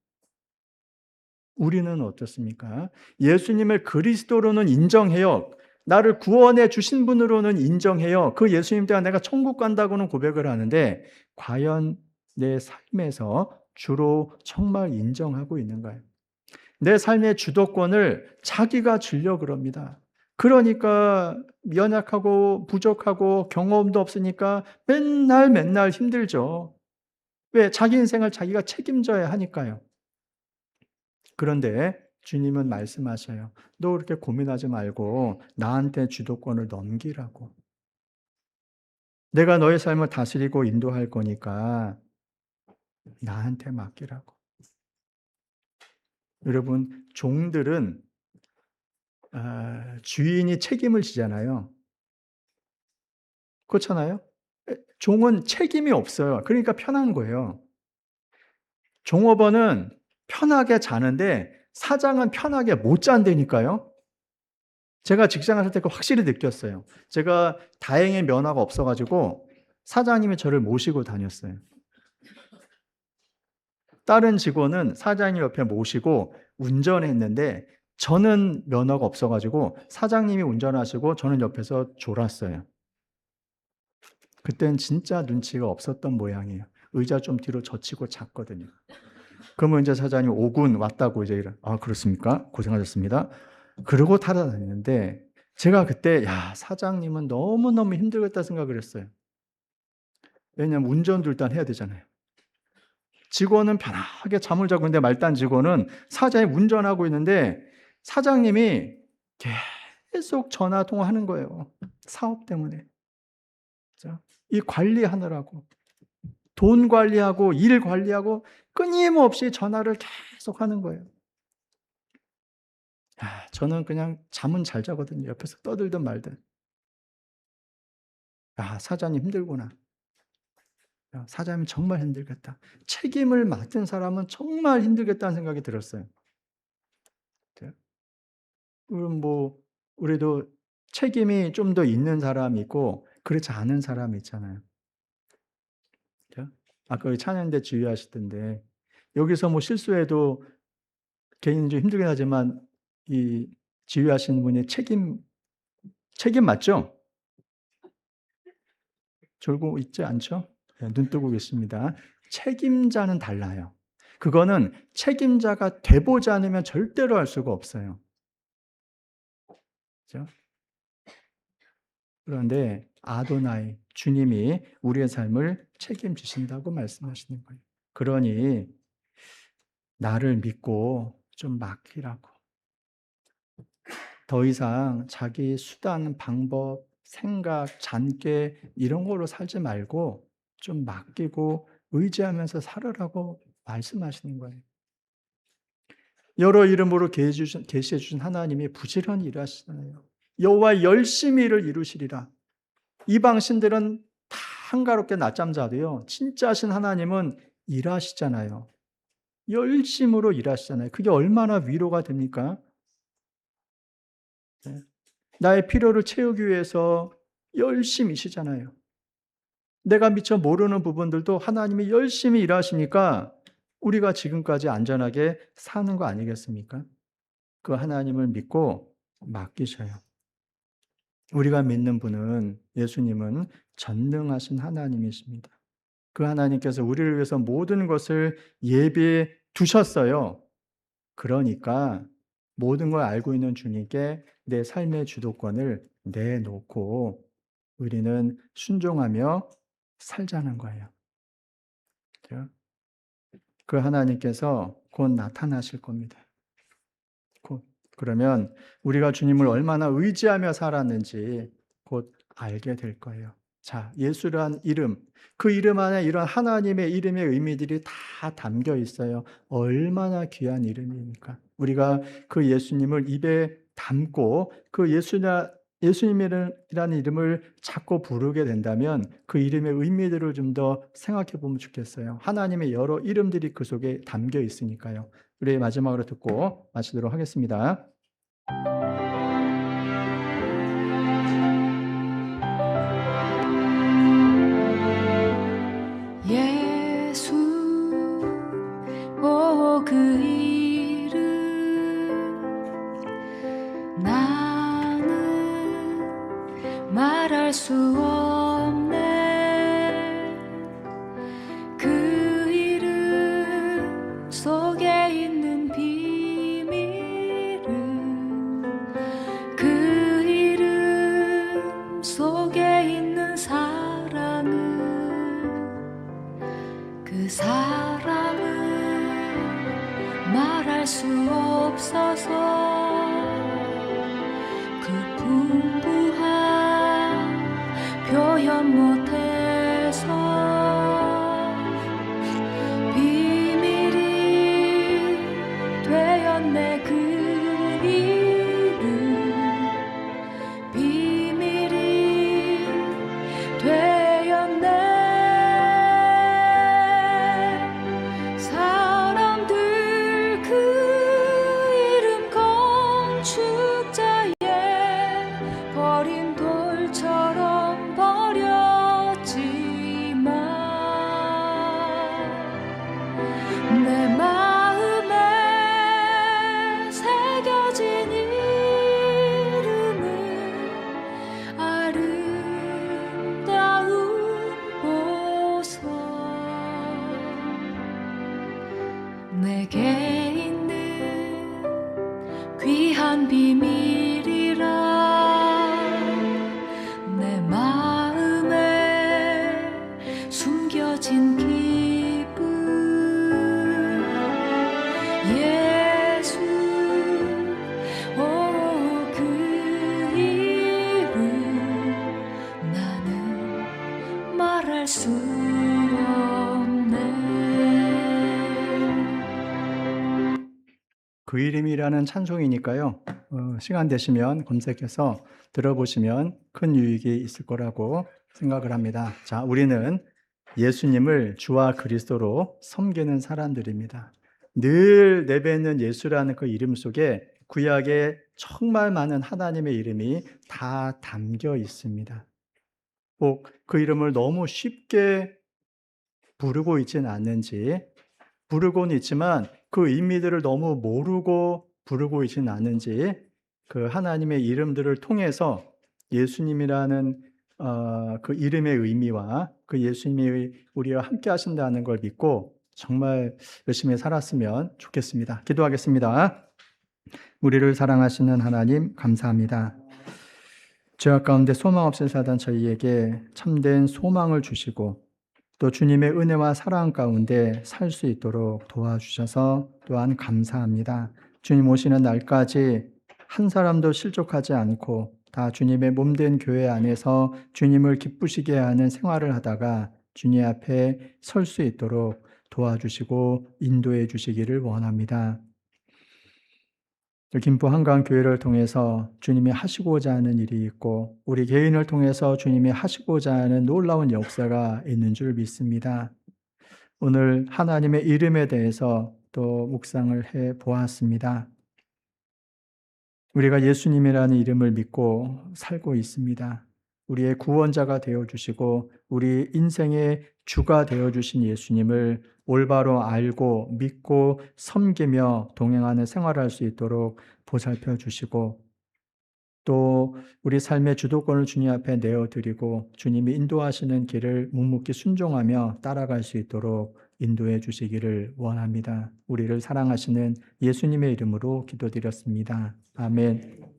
우리는 어떻습니까? 예수님을 그리스도로는 인정해요. 나를 구원해 주신 분으로는 인정해요. 그 예수님 때문에 내가 천국 간다고는 고백을 하는데 과연 내 삶에서 주로 정말 인정하고 있는가요? 내 삶의 주도권을 자기가 주려고 그럽니다. 그러니까 연약하고 부족하고 경험도 없으니까 맨날 힘들죠. 왜? 자기 인생을 자기가 책임져야 하니까요. 그런데 주님은 말씀하셔요. 너 그렇게 고민하지 말고 나한테 주도권을 넘기라고. 내가 너의 삶을 다스리고 인도할 거니까 나한테 맡기라고. 여러분, 종들은 주인이 책임을 지잖아요. 그렇잖아요? 종은 책임이 없어요. 그러니까 편한 거예요. 종업원은 편하게 자는데 사장은 편하게 못 잔다니까요. 제가 직장을 할 때 그거 확실히 느꼈어요. 제가 다행히 면허가 없어 가지고 사장님이 저를 모시고 다녔어요. 다른 직원은 사장님 옆에 모시고 운전했는데 저는 면허가 없어 가지고 사장님이 운전하시고 저는 옆에서 졸았어요. 그땐 진짜 눈치가 없었던 모양이에요. 의자 좀 뒤로 젖히고 잤거든요. 그러면 이제 사장님 5군 왔다고 이제 "아 그렇습니까? 고생하셨습니다." 그러고 타러다니는데 제가 그때 '야 사장님은 너무너무 힘들겠다.' 생각을 했어요. 왜냐하면 운전도 일단 해야 되잖아요. 직원은 편하게 잠을 자고 있는데 말단 직원은 사장이 운전하고 있는데 사장님이 계속 전화 통화하는 거예요. 사업 때문에. 그죠? 이 관리하느라고. 돈 관리하고 일 관리하고 끊임없이 전화를 계속 하는 거예요. 저는 그냥 잠은 잘 자거든요. 옆에서 떠들든 말든. '사장님 힘들구나. 사장님 정말 힘들겠다.' 책임을 맡은 사람은 정말 힘들겠다는 생각이 들었어요. 네. 그럼 뭐 우리도 책임이 좀 더 있는 사람이 있고 그렇지 않은 사람이 있잖아요. 그죠? 아까 찬양대 지휘하시던데 여기서 뭐 실수해도 개인이 좀 힘들긴 하지만 이 지휘하시는 분이 책임 맞죠? 졸고 있지 않죠? 네, 눈 뜨고 계십니다. 책임자는 달라요. 그거는 책임자가 돼 보지 않으면 절대로 할 수가 없어요. 그죠? 그런데 아도나이 주님이 우리의 삶을 책임지신다고 말씀하시는 거예요. 그러니 나를 믿고 좀 맡기라고. 더 이상 자기 수단, 방법, 생각, 잔꾀 이런 걸로 살지 말고 좀 맡기고 의지하면서 살으라고 말씀하시는 거예요. 여러 이름으로 계시해 주신 하나님이 부지런히 일하시잖아요. 여호와 열심히 일을 이루시리라. 이방 신들은 다 한가롭게 낮잠 자도요. 진짜 하신 하나님은 일하시잖아요. 열심으로 일하시잖아요. 그게 얼마나 위로가 됩니까? 네. 나의 필요를 채우기 위해서 열심히 쉬잖아요. 내가 미처 모르는 부분들도 하나님이 열심히 일하시니까 우리가 지금까지 안전하게 사는 거 아니겠습니까? 그 하나님을 믿고 맡기셔요. 우리가 믿는 분은 예수님은 전능하신 하나님이십니다. 그 하나님께서 우리를 위해서 모든 것을 예비해 두셨어요. 그러니까 모든 걸 알고 있는 주님께 내 삶의 주도권을 내놓고 우리는 순종하며 살자는 거예요. 그 하나님께서 곧 나타나실 겁니다. 곧. 그러면 우리가 주님을 얼마나 의지하며 살았는지 곧 알게 될 거예요. 자, 예수란 이름, 그 이름 안에 이런 하나님의 이름의 의미들이 다 담겨 있어요. 얼마나 귀한 이름입니까? 우리가 그 예수님을 입에 담고 그 예수님이라는 이름을 자꾸 부르게 된다면 그 이름의 의미들을 좀 더 생각해 보면 좋겠어요. 하나님의 여러 이름들이 그 속에 담겨 있으니까요. 우리 마지막으로 듣고 마치도록 하겠습니다. 예수, 오 그 이름 나는 말할 수 없네. 그 이름 속에 있는 비밀은 그 이름 속에 있는 사랑은 그 사랑은 말할 수 없어서 그 풍부한 표현 못해서 비밀이 되었네. 그 이름 비밀이 되었네. 사람들 그 이름 건축자의 버린 돌처럼 버렸지만 내 마음에 새겨진 이름은 아름다운 보석. 내게 있는 귀한 비밀이라 내 마음에 숨겨진 기쁨. 예수, 오 그 이름 나는 말할 수 없네. 그 이름이라는 찬송이니까요. 시간 되시면 검색해서 들어보시면 큰 유익이 있을 거라고 생각을 합니다. 자, 우리는 예수님을 주와 그리스도로 섬기는 사람들입니다. 늘 내뱉는 예수라는 그 이름 속에 구약에 정말 많은 하나님의 이름이 다 담겨 있습니다. 꼭 그 이름을 너무 쉽게 부르고 있지는 않는지, 부르고는 있지만 그 의미들을 너무 모르고 부르고 있지는 않은지, 그 하나님의 이름들을 통해서 예수님이라는 그 이름의 의미와 그 예수님이 우리와 함께 하신다는 걸 믿고 정말 열심히 살았으면 좋겠습니다. 기도하겠습니다. 우리를 사랑하시는 하나님 감사합니다. 죄악 가운데 소망 없이 살던 저희에게 참된 소망을 주시고 또 주님의 은혜와 사랑 가운데 살 수 있도록 도와주셔서 또한 감사합니다. 주님 오시는 날까지 한 사람도 실족하지 않고 다 주님의 몸된 교회 안에서 주님을 기쁘시게 하는 생활을 하다가 주님 앞에 설 수 있도록 도와주시고 인도해 주시기를 원합니다. 김포 한강교회를 통해서 주님이 하시고자 하는 일이 있고 우리 개인을 통해서 주님이 하시고자 하는 놀라운 역사가 있는 줄 믿습니다. 오늘 하나님의 이름에 대해서 또 묵상을 해 보았습니다. 우리가 예수님이라는 이름을 믿고 살고 있습니다. 우리의 구원자가 되어주시고 우리 인생의 주가 되어주신 예수님을 올바로 알고 믿고 섬기며 동행하는 생활을 할 수 있도록 보살펴 주시고 또 우리 삶의 주도권을 주님 앞에 내어드리고 주님이 인도하시는 길을 묵묵히 순종하며 따라갈 수 있도록 인도해 주시기를 원합니다. 우리를 사랑하시는 예수님의 이름으로 기도드렸습니다. 아멘.